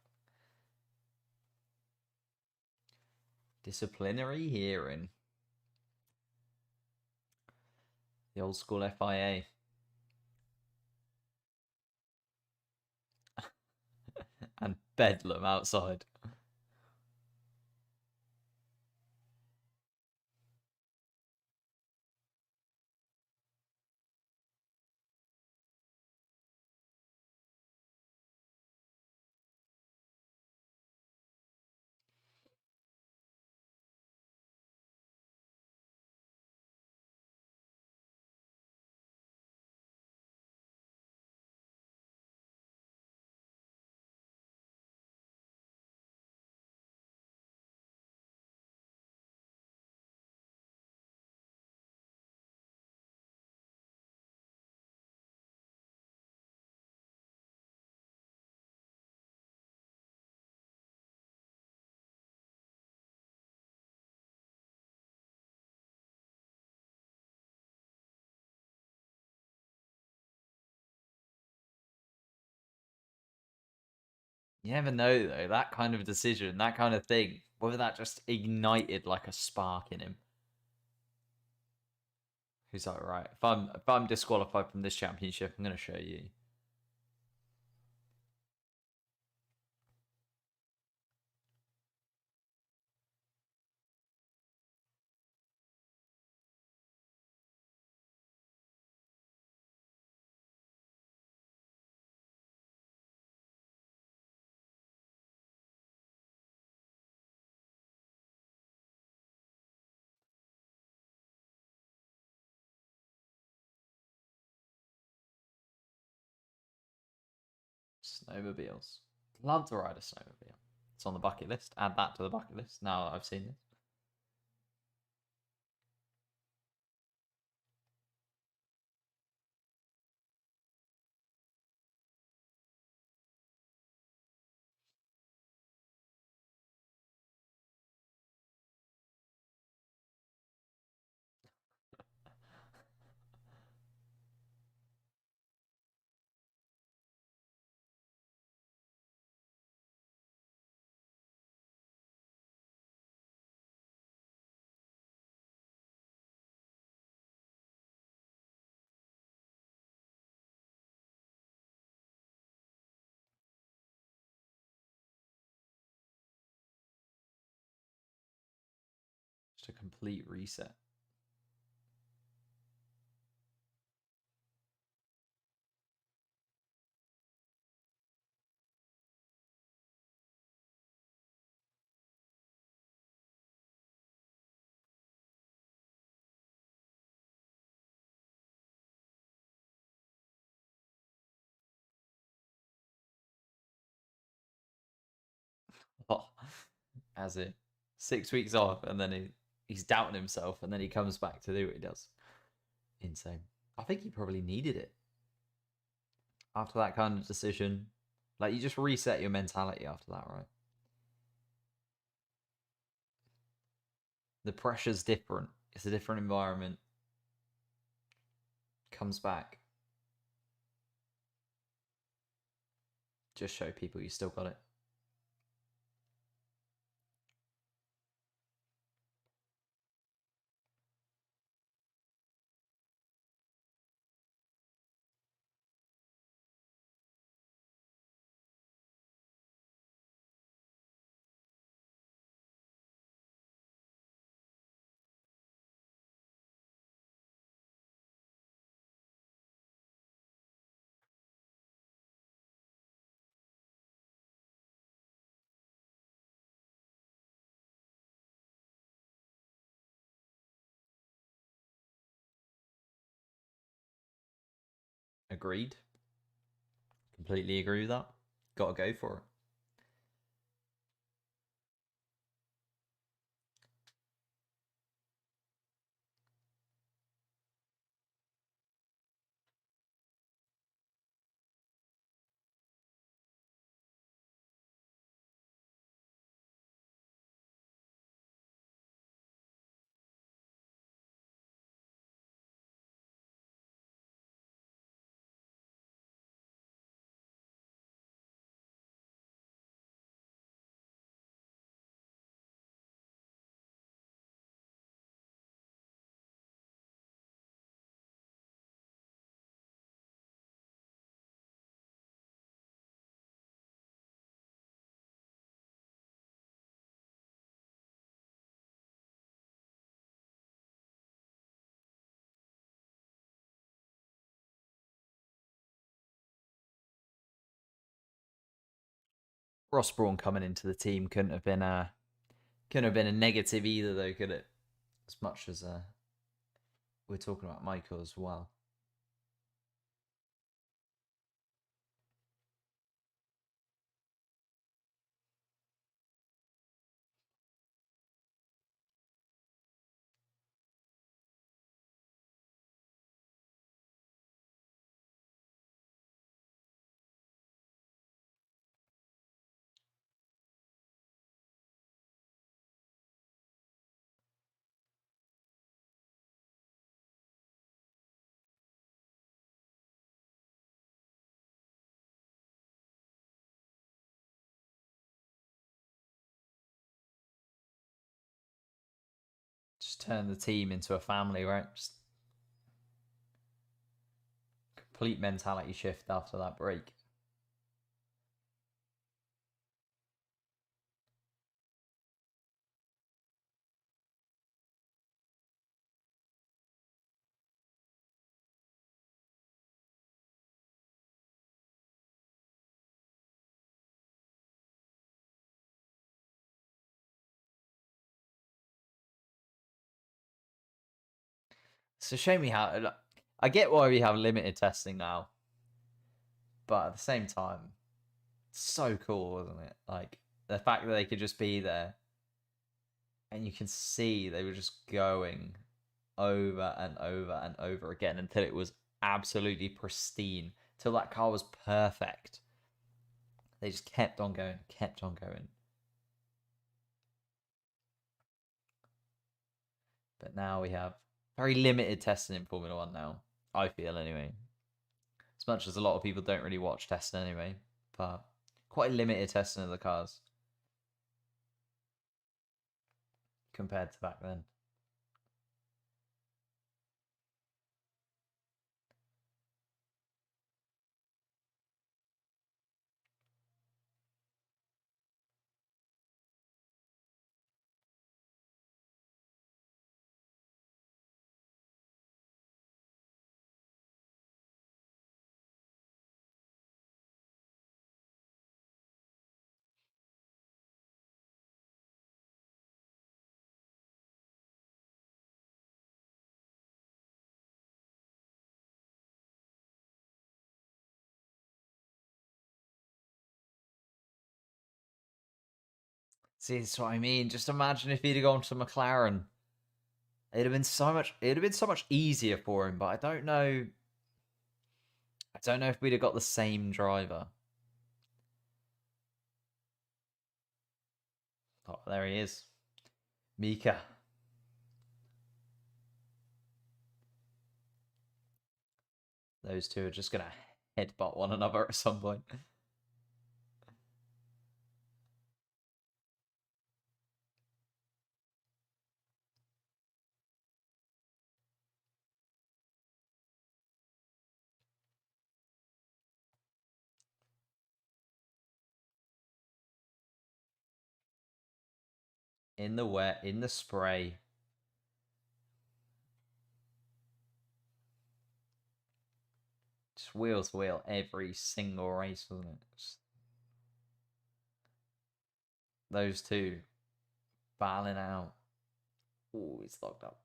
A: Disciplinary hearing. The old school FIA. And bedlam outside. You never know though, that kind of decision, that kind of thing, whether that just ignited like a spark in him. He's like, right, if I'm disqualified from this championship, I'm gonna show you. Snowmobiles. Love to ride a snowmobile. It's on the bucket list. Add that to the bucket list. Now that I've seen this. Just a complete reset. as in 6 weeks off, and then he's doubting himself, and then he comes back to do what he does. Insane. I think he probably needed it after that kind of decision. Like, you just reset your mentality after that, right? The pressure's different. It's a different environment. Comes back. Just show people you still got it. Agreed. Completely agree with that. Gotta go for it. Ross Brawn coming into the team couldn't have been a negative either, though, could it? As much as we're talking about Michael as well. Just turn the team into a family, right? Just complete mentality shift after that break. It's a shame I get why we have limited testing now, but at the same time, it's so cool, wasn't it? Like, the fact that they could just be there, and you can see they were just going over and over and over again until it was absolutely pristine, till that car was perfect. They just kept on going, kept on going. But now we have very limited testing in Formula One now, I feel anyway. As much as a lot of people don't really watch testing anyway, but quite limited testing of the cars compared to back then. See, that's what I mean. Just imagine if he'd have gone to McLaren. It'd have been so much. It'd have been so much easier for him. But I don't know. I don't know if we'd have got the same driver. Oh, there he is, Mika. Those two are just gonna headbutt one another at some point. In the wet, in the spray. Just wheel to wheel every single race, wasn't it? Just those two battling out. Oh, he's locked up.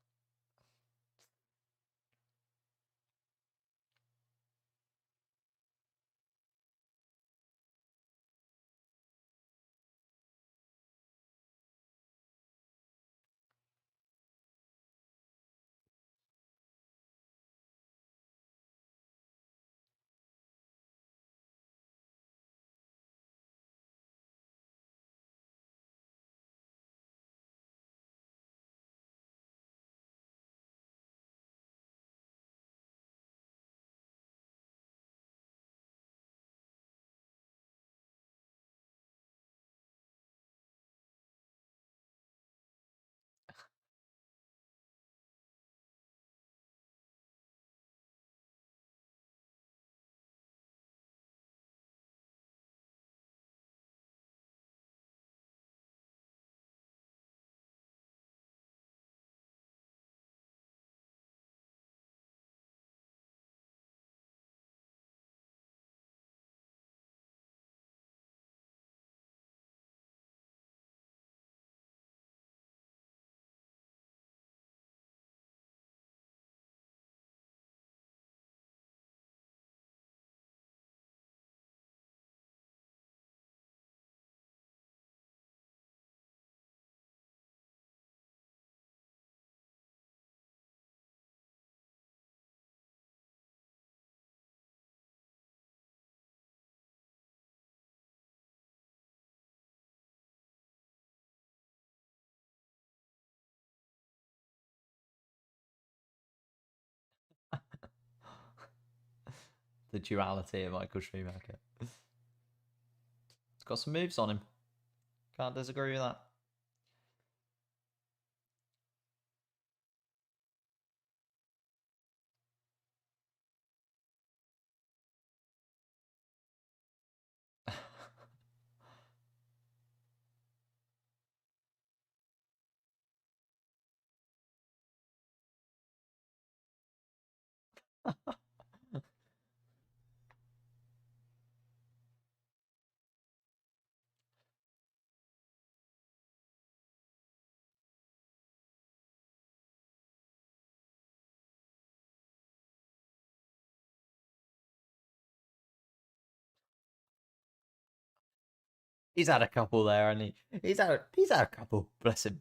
A: The duality of Michael Schumacher. It's got some moves on him. Can't disagree with that. He's had a couple there, and he's had a couple. Bless him.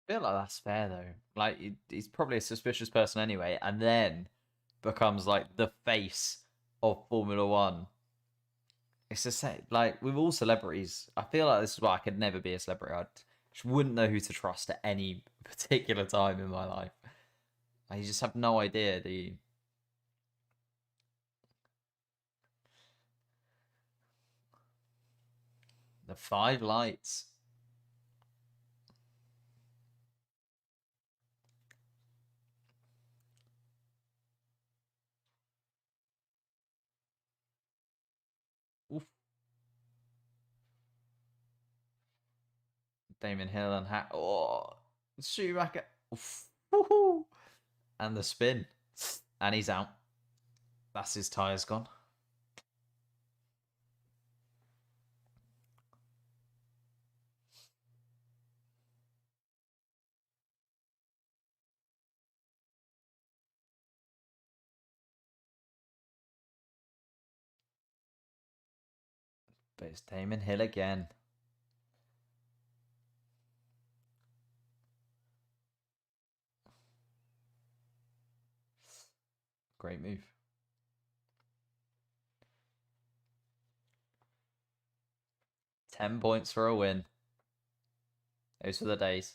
A: I feel like that's fair though. Like he's probably a suspicious person anyway, and then becomes like the face of Formula One. It's the same. Like with all celebrities, I feel like this is why I could never be a celebrity. I just wouldn't know who to trust at any particular time in my life. Like, you just have no idea, do you? The 5 lights. Oof. Damon Hill and Schumacher. Oof. Woohoo. And the spin. And he's out. That's his tyres gone. But it's Damon Hill again. Great move. £10 for a win. Those were the days.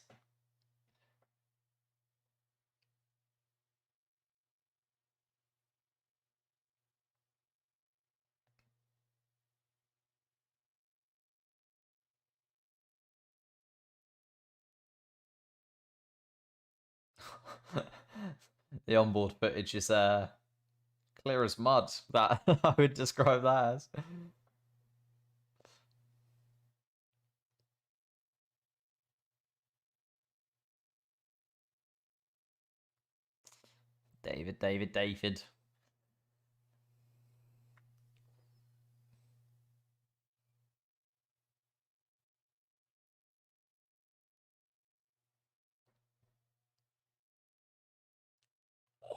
A: The onboard footage is clear as mud. That I would describe that as. David.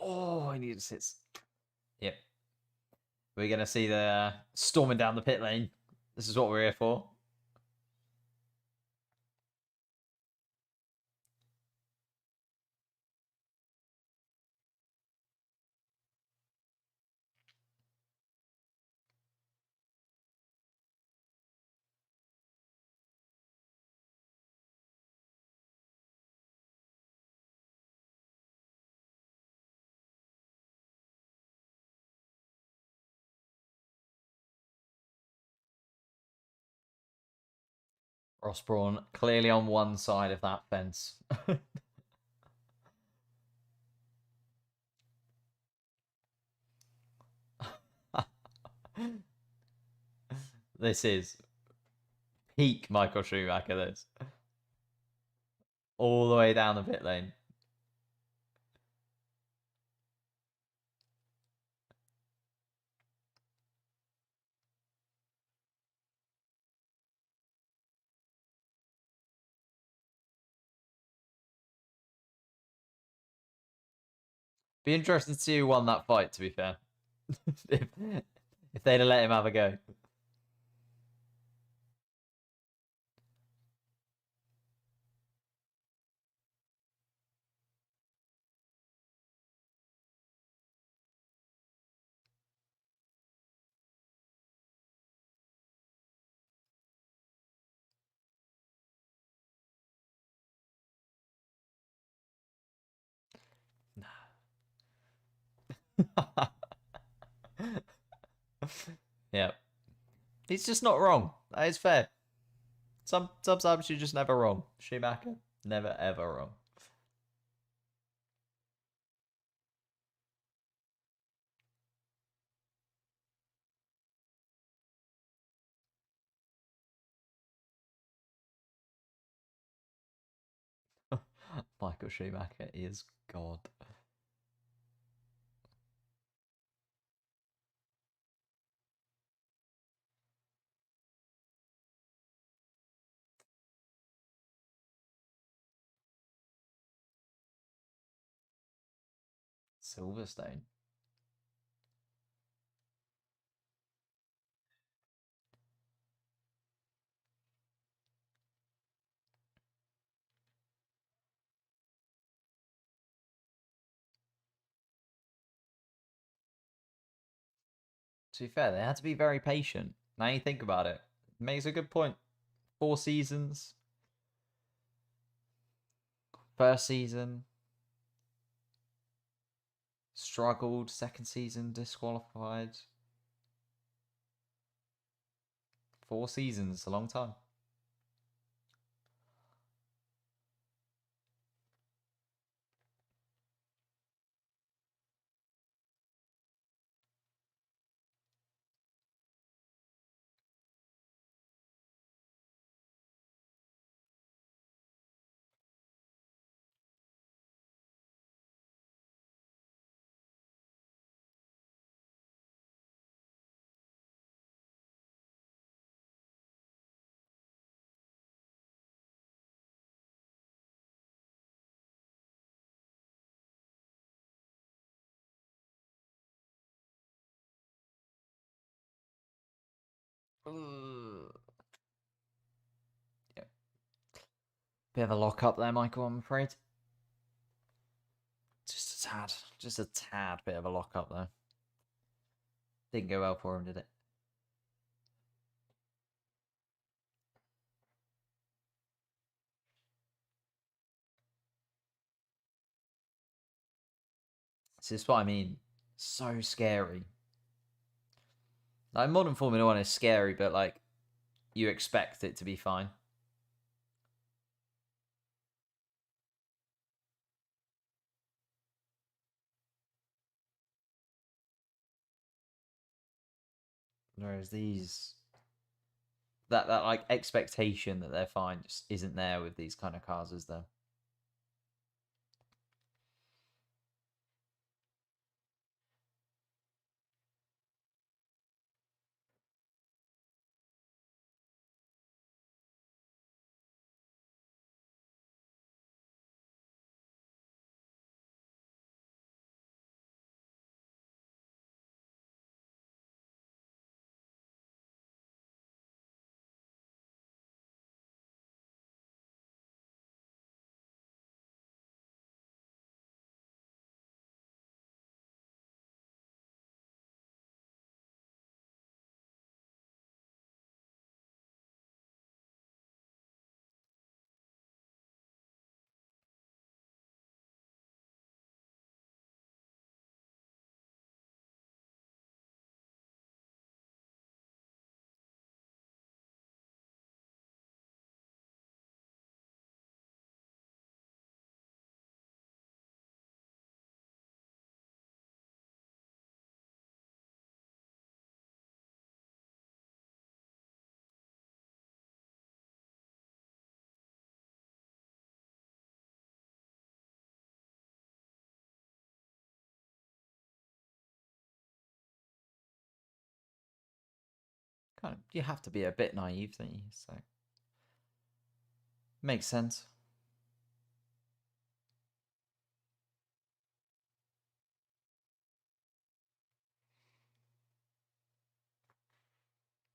A: Oh, he needs hits. Yep. We're going to see the storming down the pit lane. This is what we're here for. Ross Brawn clearly on one side of that fence. This is peak Michael Schumacher, this. All the way down the pit lane. Be interesting to see who won that fight, to be fair. if, if they'd have let him have a go. Yeah. He's just not wrong. That is fair. Sometimes you're just never wrong. Schumacher, never ever wrong. Michael Schumacher is God. Silverstone. To be fair, they had to be very patient. Now you think about it, makes a good point. 4 seasons. First season struggled. Second season disqualified. 4 seasons, a long time. Yeah. Bit of a lock up there, Michael, I'm afraid. Just a tad. Just a tad bit of a lock up there. Didn't go well for him, did it? This is what I mean. So scary. Like, modern Formula One is scary, but like you expect it to be fine. Whereas these that like expectation that they're fine just isn't there with these kind of cars, is there? Kind of, you have to be a bit naive, don't you? So makes sense.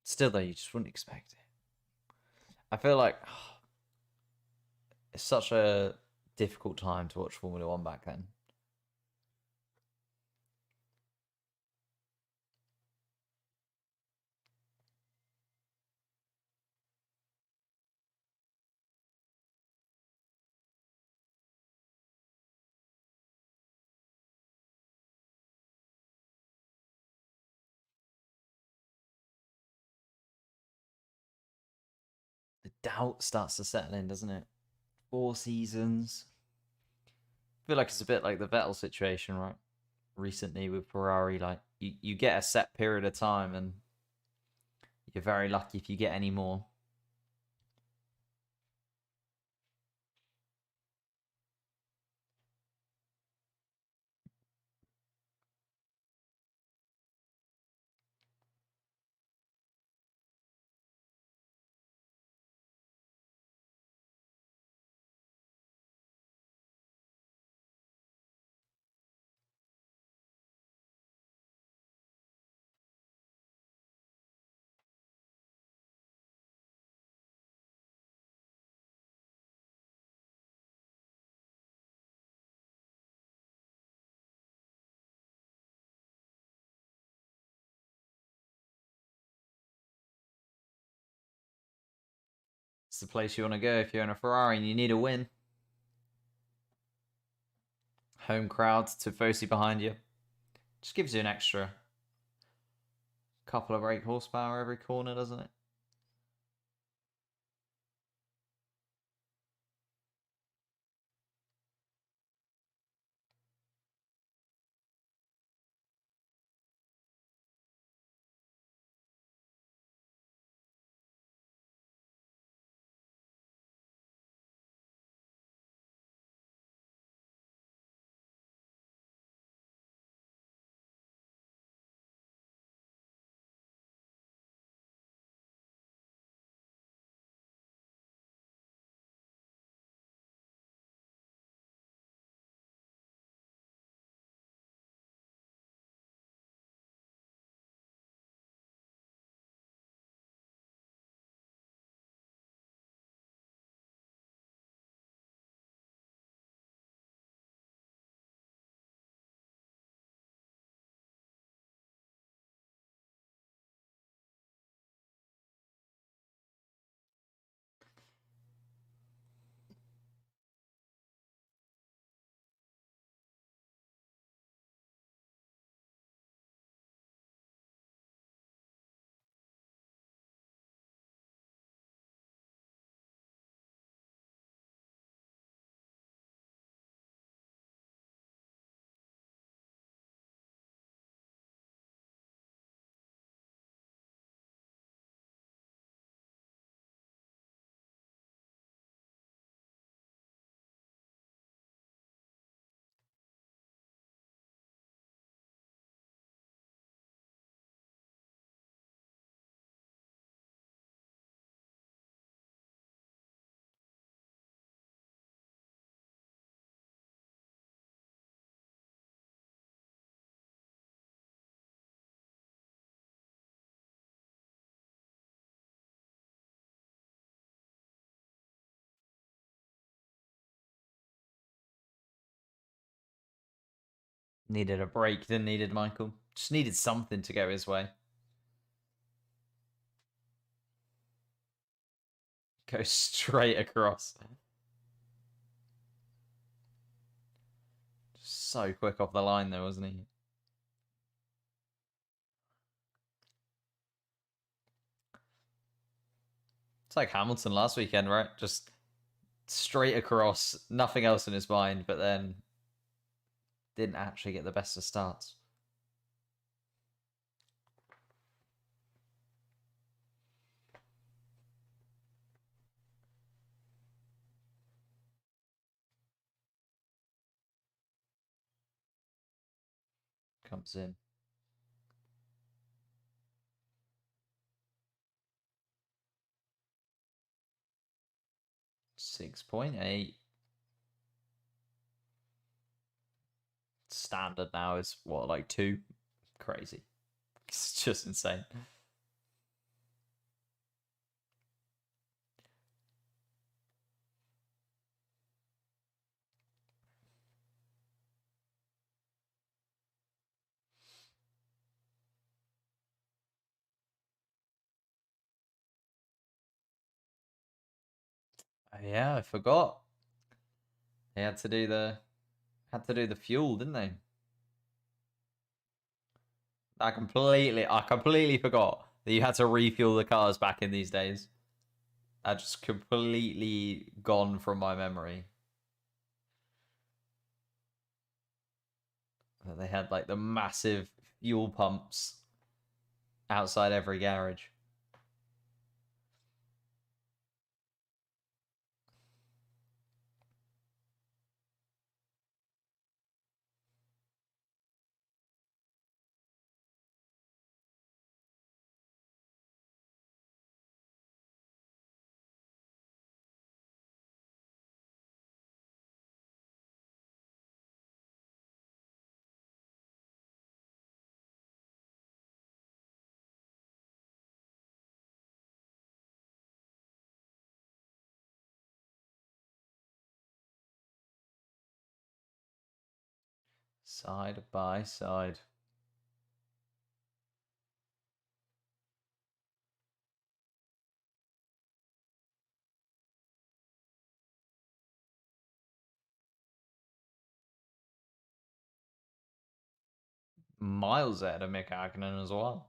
A: Still, though, you just wouldn't expect it. I feel like it's such a difficult time to watch Formula One back then. The doubt starts to settle in, doesn't it? 4 seasons. I feel like it's a bit like the Vettel situation, right? Recently with Ferrari, like you get a set period of time and you're very lucky if you get any more. It's the place you want to go if you're in a Ferrari and you need a win. Home crowd, Tifosi behind you. Just gives you an extra couple of 8 horsepower every corner, doesn't it? Needed a break, didn't needed Michael. Just needed something to go his way. Go straight across. Just so quick off the line though, wasn't he? It's like Hamilton last weekend, right? Just straight across, nothing else in his mind, but then didn't actually get the best of starts. Comes in. 6.8. Standard now is what, like 2? Crazy. It's just insane. Oh, yeah, I forgot. They had to do the fuel, didn't they? I completely forgot that you had to refuel the cars back in these days. That just completely gone from my memory. That they had like the massive fuel pumps outside every garage. Side by side. Miles ahead of Mick Hakkinen as well.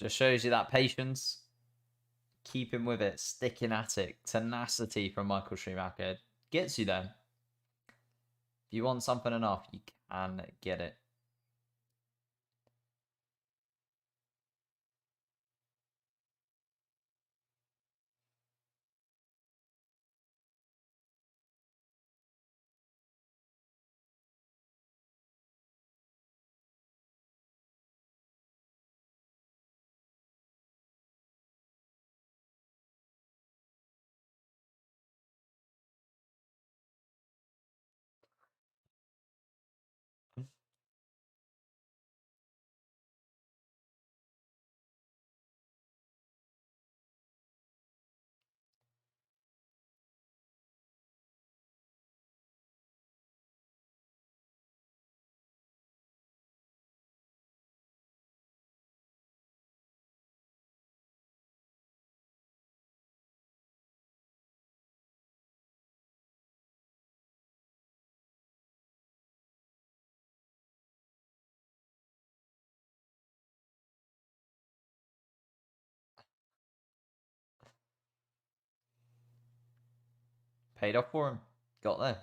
A: Just shows you that patience, keeping with it, sticking at it, tenacity from Michael Schumacher gets you there. If you want something enough, you can get it. Paid off for him. Got there.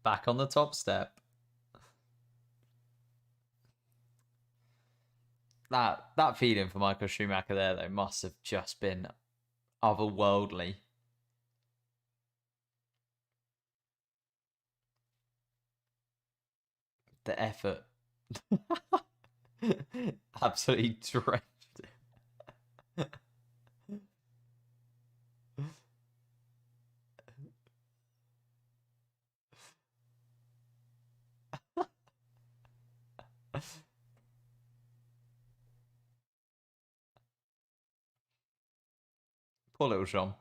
A: Back on the top step. That feeling for Michael Schumacher there though must have just been otherworldly. The effort. Absolutely drenched. Poor little Sean.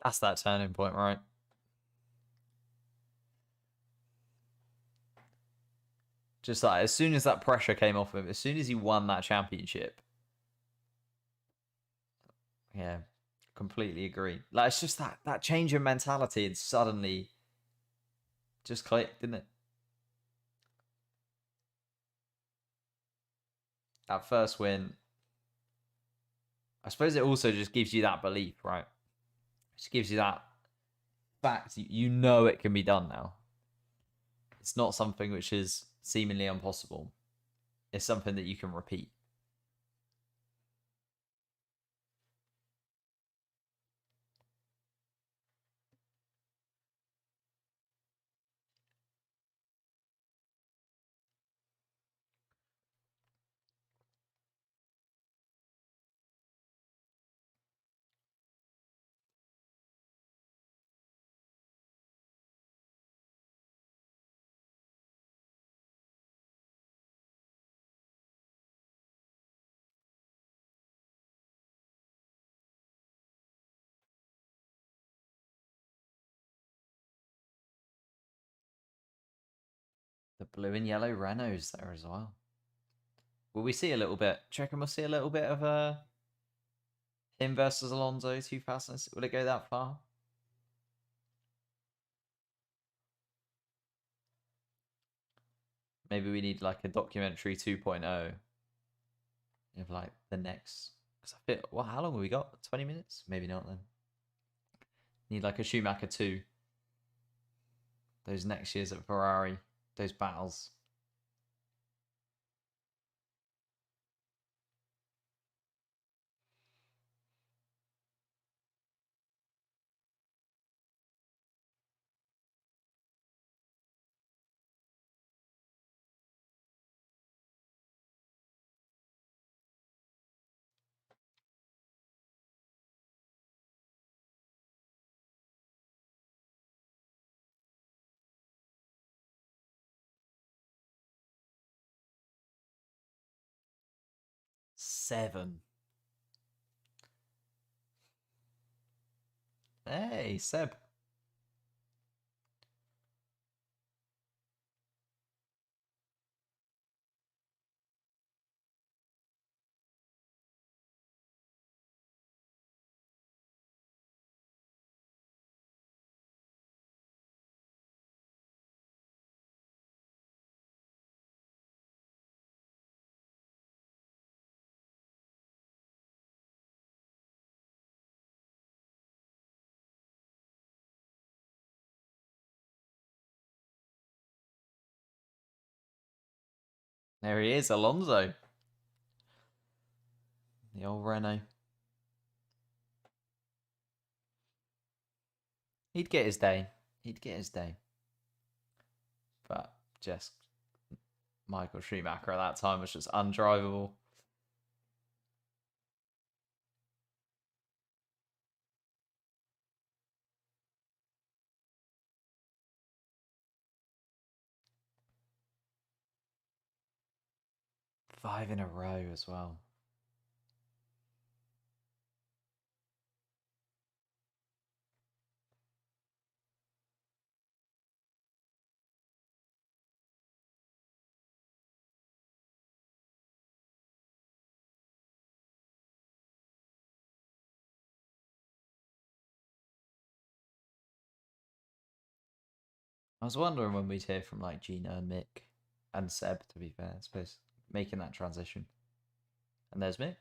A: That's that turning point, right? Just like as soon as that pressure came off him, as soon as he won that championship, yeah, completely agree. Like it's just that change in mentality and suddenly just clicked, didn't it? That first win, I suppose it also just gives you that belief, right? It just gives you that fact you know it can be done now. It's not something which is seemingly impossible. It's something that you can repeat. The blue and yellow Renaults there as well. Will we see a little bit? Do you reckon we'll see a little bit of him versus Alonso 2000? Will it go that far? Maybe we need like a documentary 2.0 of like the next. Because I feel, well, how long have we got? 20 minutes? Maybe not then. Need like a Schumacher 2. Those next years at Ferrari. Those battles. Seven. Hey, Seb. There he is, Alonso. The old Renault. He'd get his day. He'd get his day. But just Michael Schumacher at that time was just undrivable. Five in a row as well. I was wondering when we'd hear from like Gina and Mick and Seb, to be fair, I suppose, making that transition. And there's Mick.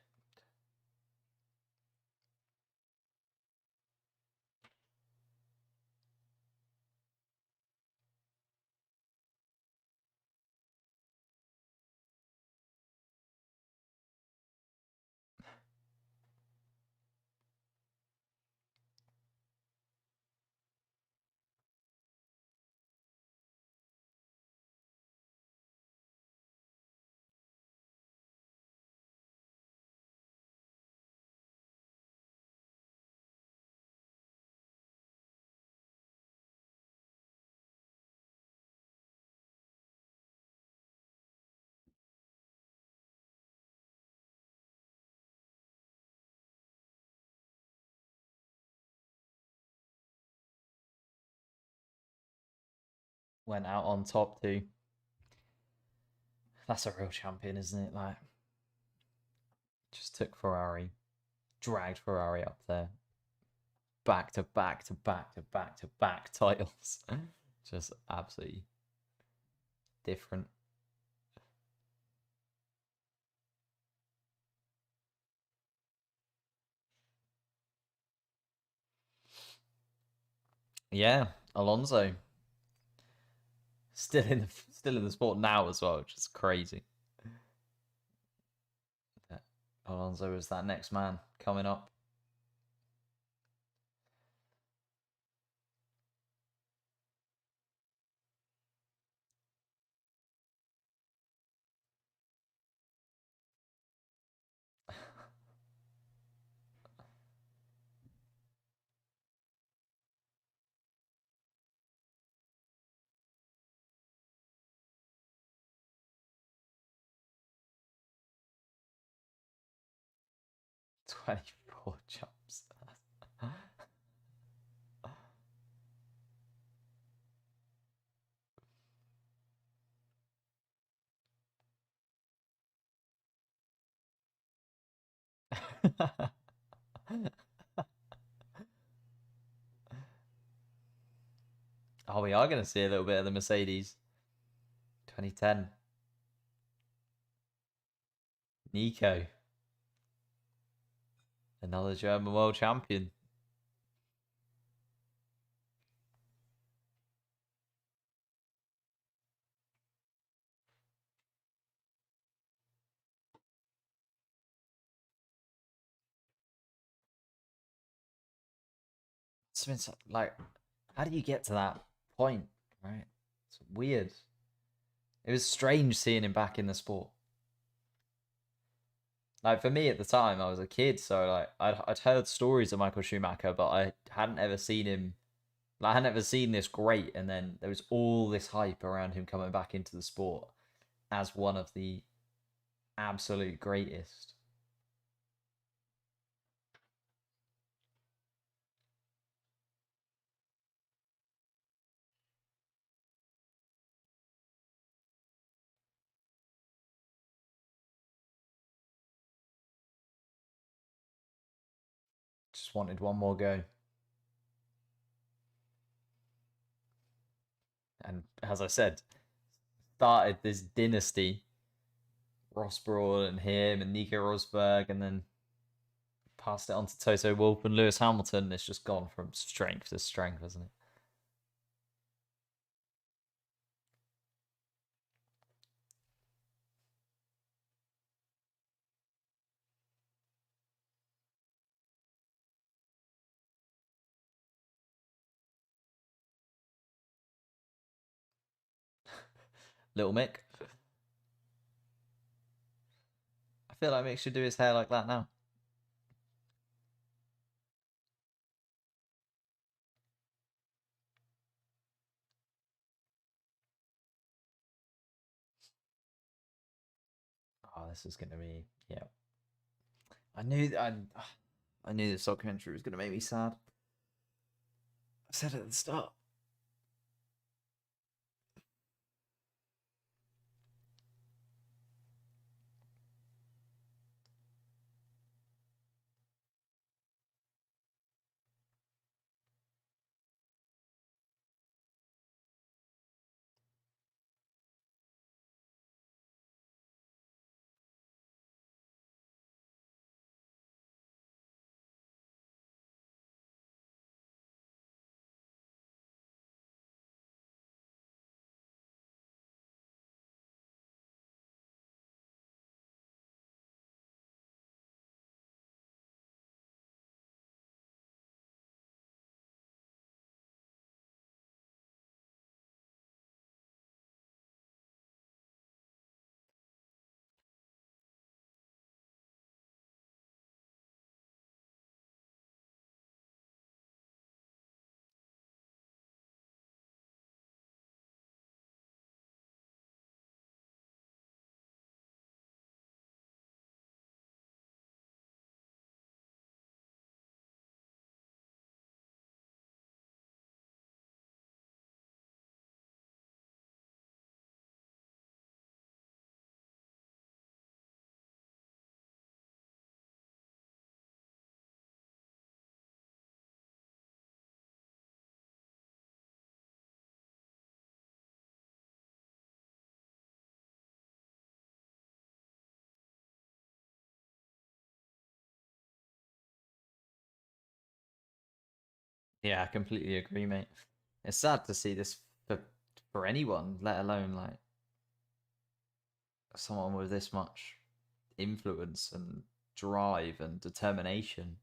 A: Went out on top too. That's a real champion, isn't it? Like, just took Ferrari, dragged Ferrari up there, back to back to back to back to back titles. Just absolutely different. Yeah, Alonso still in the sport now as well, which is crazy. That Alonso is that next man coming up. "24 jumps." Oh, we are going to see a little bit of the Mercedes. 2010. Nico, another German world champion. It's been like, how do you get to that point, right? It's weird. It was strange seeing him back in the sport. Like for me at the time, I was a kid, so like I'd heard stories of Michael Schumacher, but I hadn't ever seen him. Like, I hadn't ever seen this great, and then there was all this hype around him coming back into the sport as one of the absolute greatest. Just wanted one more go. And as I said, started this dynasty. Ross Brawl and him and Nico Rosberg, and then passed it on to Toto Wolff and Lewis Hamilton. It's just gone from strength to strength, hasn't it? Little Mick. I feel like Mick should do his hair like that now. Oh, this is gonna be yeah. I knew I knew this documentary was gonna make me sad. I said it at the start. Yeah, I completely agree, mate. It's sad to see this for anyone, let alone like someone with this much influence and drive and determination.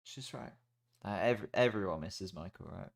A: It's just right. Everyone misses Michael, right?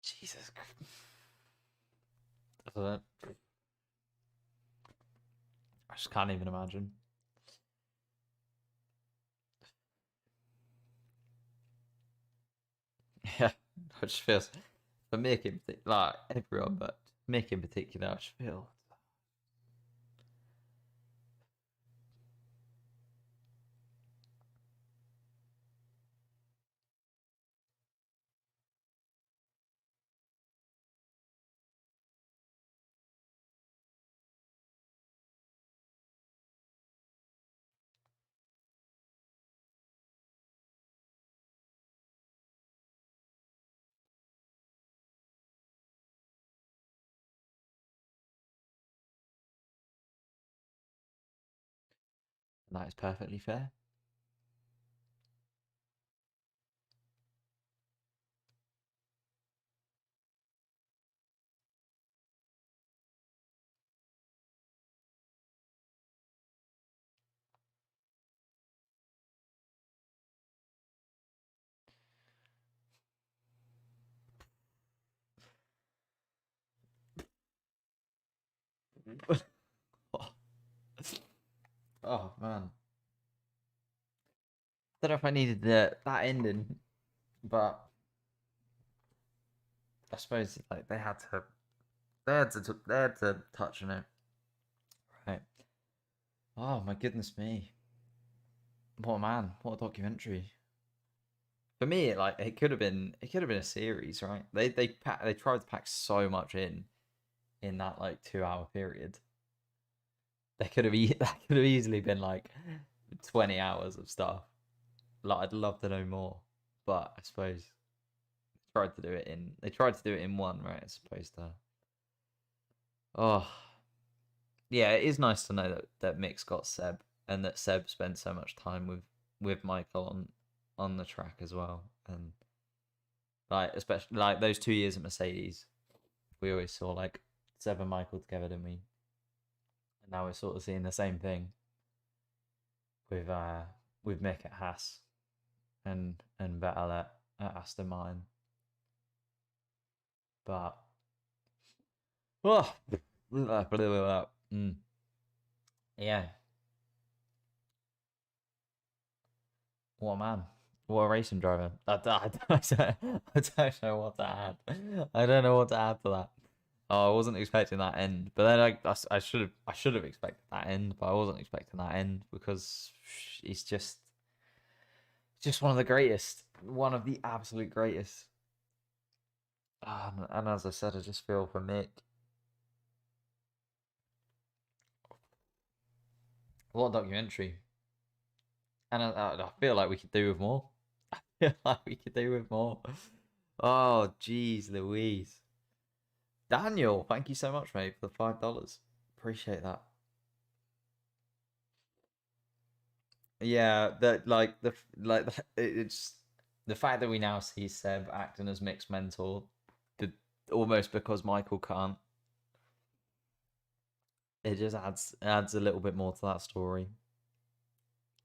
A: Jesus Christ. I just can't even imagine. Yeah, I just feel for Mick in particular, like everyone, but Mick in particular, I just feel. That is perfectly fair. Oh man, don't know if I needed that ending, but I suppose like they had to touch on it, right? Oh my goodness me, what a man, what a documentary. For me, it could have been a series, right? They tried to pack so much in that like 2 hour period. That could have easily been like 20 hours of stuff. Like I'd love to know more, but I suppose they tried to do it in one, right? As opposed to oh yeah, it is nice to know that Mick's got Seb and that Seb spent so much time with Michael on the track as well, and like especially like those 2 years at Mercedes, we always saw like Seb and Michael together, didn't we? And now we're sort of seeing the same thing with uh with Mick at Haas and Vettel at Aston Martin. But oh, yeah, what a man, what a racing driver. I don't know what to add. I don't know what to add to that. Oh, I wasn't expecting that end, but then I should have expected that end, but I wasn't expecting that end because he's just one of the greatest, one of the absolute greatest. And as I said, I just feel for Mick. What a documentary. And I feel like we could do with more. I feel like we could do with more. Oh, jeez, Louise. Daniel, thank you so much, mate, for the $5. Appreciate that. Yeah, that it's the fact that we now see Seb acting as Mick's mentor, the, almost because Michael can't. It just adds a little bit more to that story.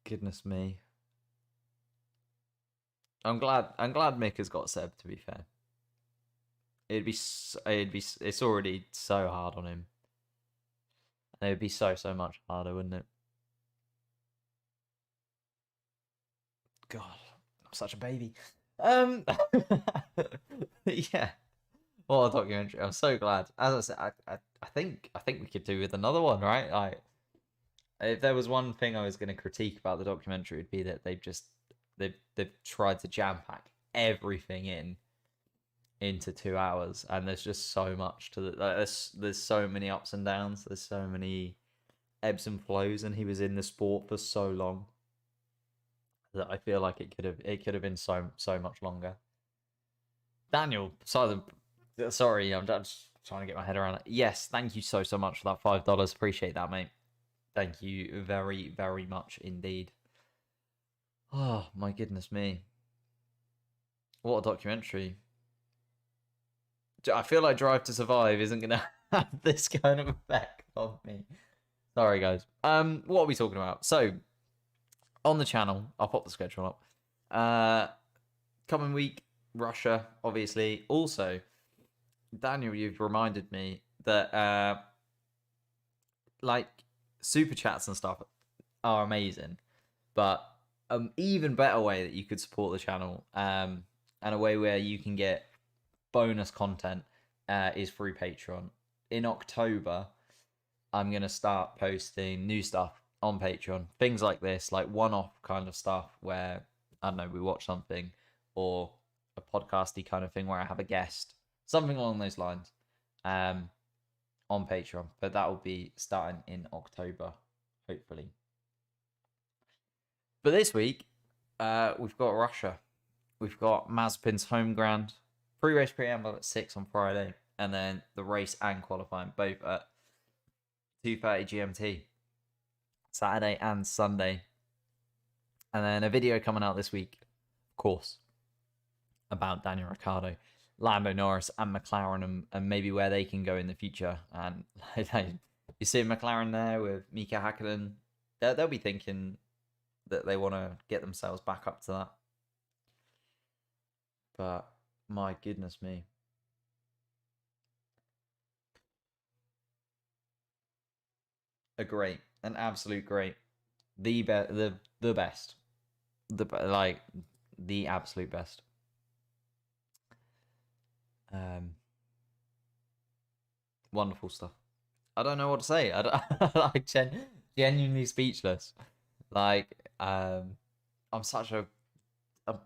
A: Goodness me. I'm glad Mick has got Seb. To be fair, it's already so hard on him. And it'd be so much harder, wouldn't it? God, I'm such a baby. Um, yeah. What a documentary! I'm so glad. As I said, I think we could do with another one, right? Like, if there was one thing I was going to critique about the documentary, it'd be that they've tried to jam pack everything into 2 hours, and there's just so much to the like, there's so many ups and downs, there's so many ebbs and flows, and he was in the sport for so long that I feel like it could have been so much longer. Daniel, sorry, I'm just trying to get my head around it. Yes, thank you so much for that $5. Appreciate that, mate. Thank you very much indeed. Oh my goodness me, what a documentary! I feel like Drive to Survive isn't gonna have this kind of effect on me. Sorry, guys. What are we talking about? So on the channel, I'll pop the schedule up. Coming week, Russia, obviously. Also, Daniel, you've reminded me that like super chats and stuff are amazing, but even better way that you could support the channel, and a way where you can get bonus content, is through Patreon. In October, I'm gonna start posting new stuff on Patreon, things like this, like one-off kind of stuff where I don't know, we watch something, or a podcasty kind of thing where I have a guest, something along those lines, on Patreon. But that will be starting in October, hopefully. But this week, we've got Russia. We've got Mazepin's home ground, pre-race preamble at 6 on Friday, and then the race and qualifying both at 2:30 GMT, Saturday and Sunday. And then a video coming out this week, of course, about Daniel Ricciardo, Lando Norris, and McLaren, and maybe where they can go in the future. And you see McLaren there with Mika Hakkinen, they'll be thinking that they want to get themselves back up to that. But my goodness me. An absolute great, the best, the best, the absolute best. Wonderful stuff. I don't know what to say. I don't, like genuinely speechless. Like, I'm such a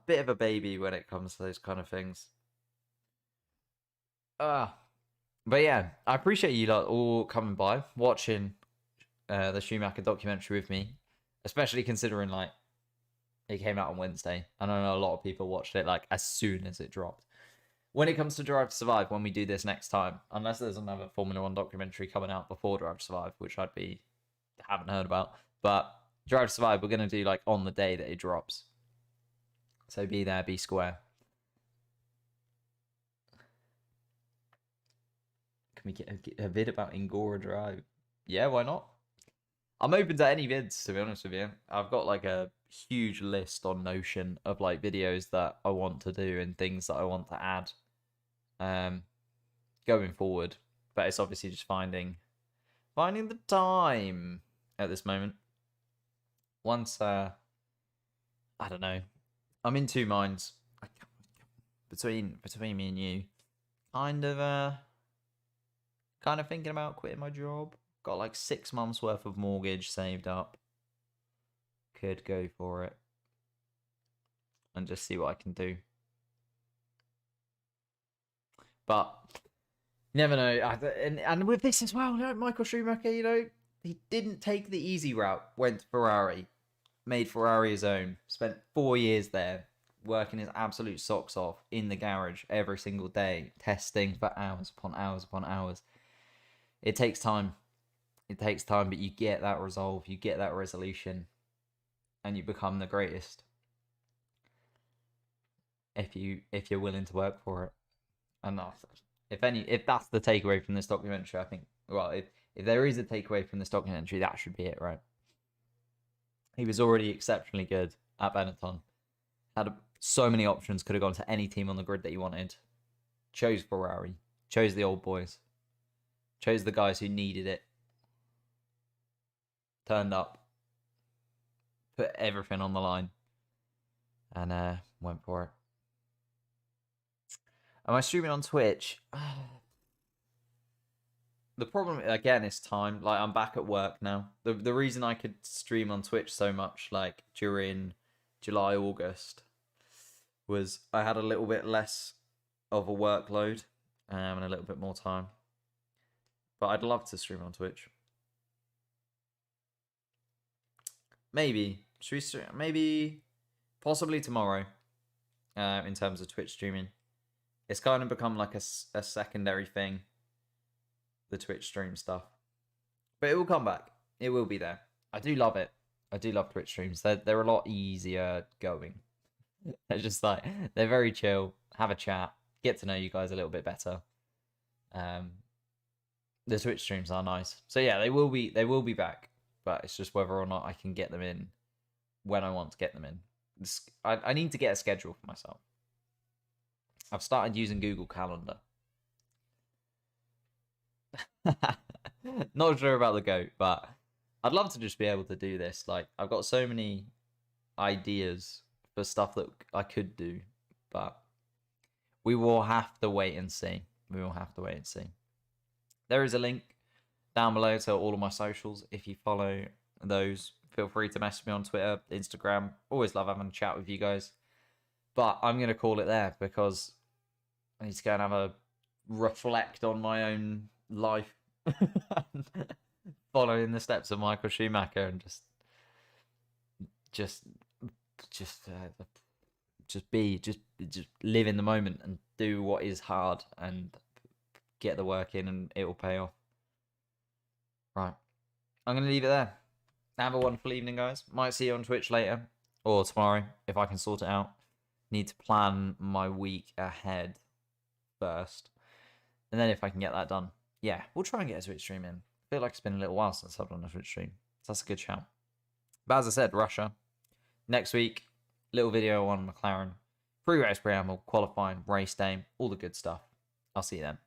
A: bit of a baby when it comes to those kind of things. But yeah, I appreciate you lot all coming by, watching the Schumacher documentary with me, especially considering like it came out on Wednesday, and I know a lot of people watched it like as soon as it dropped. When it comes to Drive to Survive, when we do this next time, unless there's another Formula One documentary coming out before Drive to Survive, which haven't heard about, but Drive to Survive, we're gonna do like on the day that it drops. So be there, be square. Can we get a vid about Ingora Drive? Yeah, why not? I'm open to any vids, to be honest with you. I've got like a huge list on Notion of like videos that I want to do and things that I want to add going forward. But it's obviously just finding the time at this moment. Once I don't know, I'm in two minds between me and you. Kind of thinking about quitting my job. Got like 6 months worth of mortgage saved up. Could go for it and just see what I can do. But you never know. And with this as well, Michael Schumacher, he didn't take the easy route. Went to Ferrari, made Ferrari his own. Spent 4 years there, working his absolute socks off in the garage every single day, testing for hours upon hours upon hours. It takes time. It takes time, but you get that resolve, you get that resolution, and you become the greatest. If you're willing to work for it. And if that's the takeaway from this documentary, I think, well, if there is a takeaway from this documentary, that should be it, right? He was already exceptionally good at Benetton. Had so many options, could have gone to any team on the grid that he wanted. Chose Ferrari, chose the old boys, chose the guys who needed it. Turned up, put everything on the line, and went for it. Am I streaming on Twitch? The problem again is time. Like, I'm back at work now. The reason I could stream on Twitch so much, like during July, August, was I had a little bit less of a workload, and a little bit more time. But I'd love to stream on Twitch. Maybe. Should we stream? Maybe, possibly tomorrow. In terms of Twitch streaming, it's kind of become like a secondary thing. The Twitch stream stuff, but it will come back. It will be there. I do love it. I do love Twitch streams. They're a lot easier going. They're just like, they're very chill. Have a chat. Get to know you guys a little bit better. The Twitch streams are nice. So yeah, they will be back. But it's just whether or not I can get them in when I want to get them in. I need to get a schedule for myself. I've started using Google Calendar. Not sure about the goat, but I'd love to just be able to do this. Like, I've got so many ideas for stuff that I could do, but we will have to wait and see. We will have to wait and see. There is a link down below to all of my socials. If you follow those, feel free to message me on Twitter, Instagram. Always love having a chat with you guys. But I'm going to call it there because I need to go and have a reflect on my own life. Following the steps of Michael Schumacher and just just live in the moment and do what is hard and get the work in, and it will pay off. Right, I'm gonna leave it there. Have a wonderful evening, guys. Might see you on Twitch later or tomorrow if I can sort it out. Need to plan my week ahead first, and then if I can get that done, yeah, we'll try and get a Twitch stream in. I feel like it's been a little while since I've done a Twitch stream, so that's a good shout. But as I said, Russia next week, little video on McLaren, pre-race preamble, qualifying, race day, all the good stuff. I'll see you then.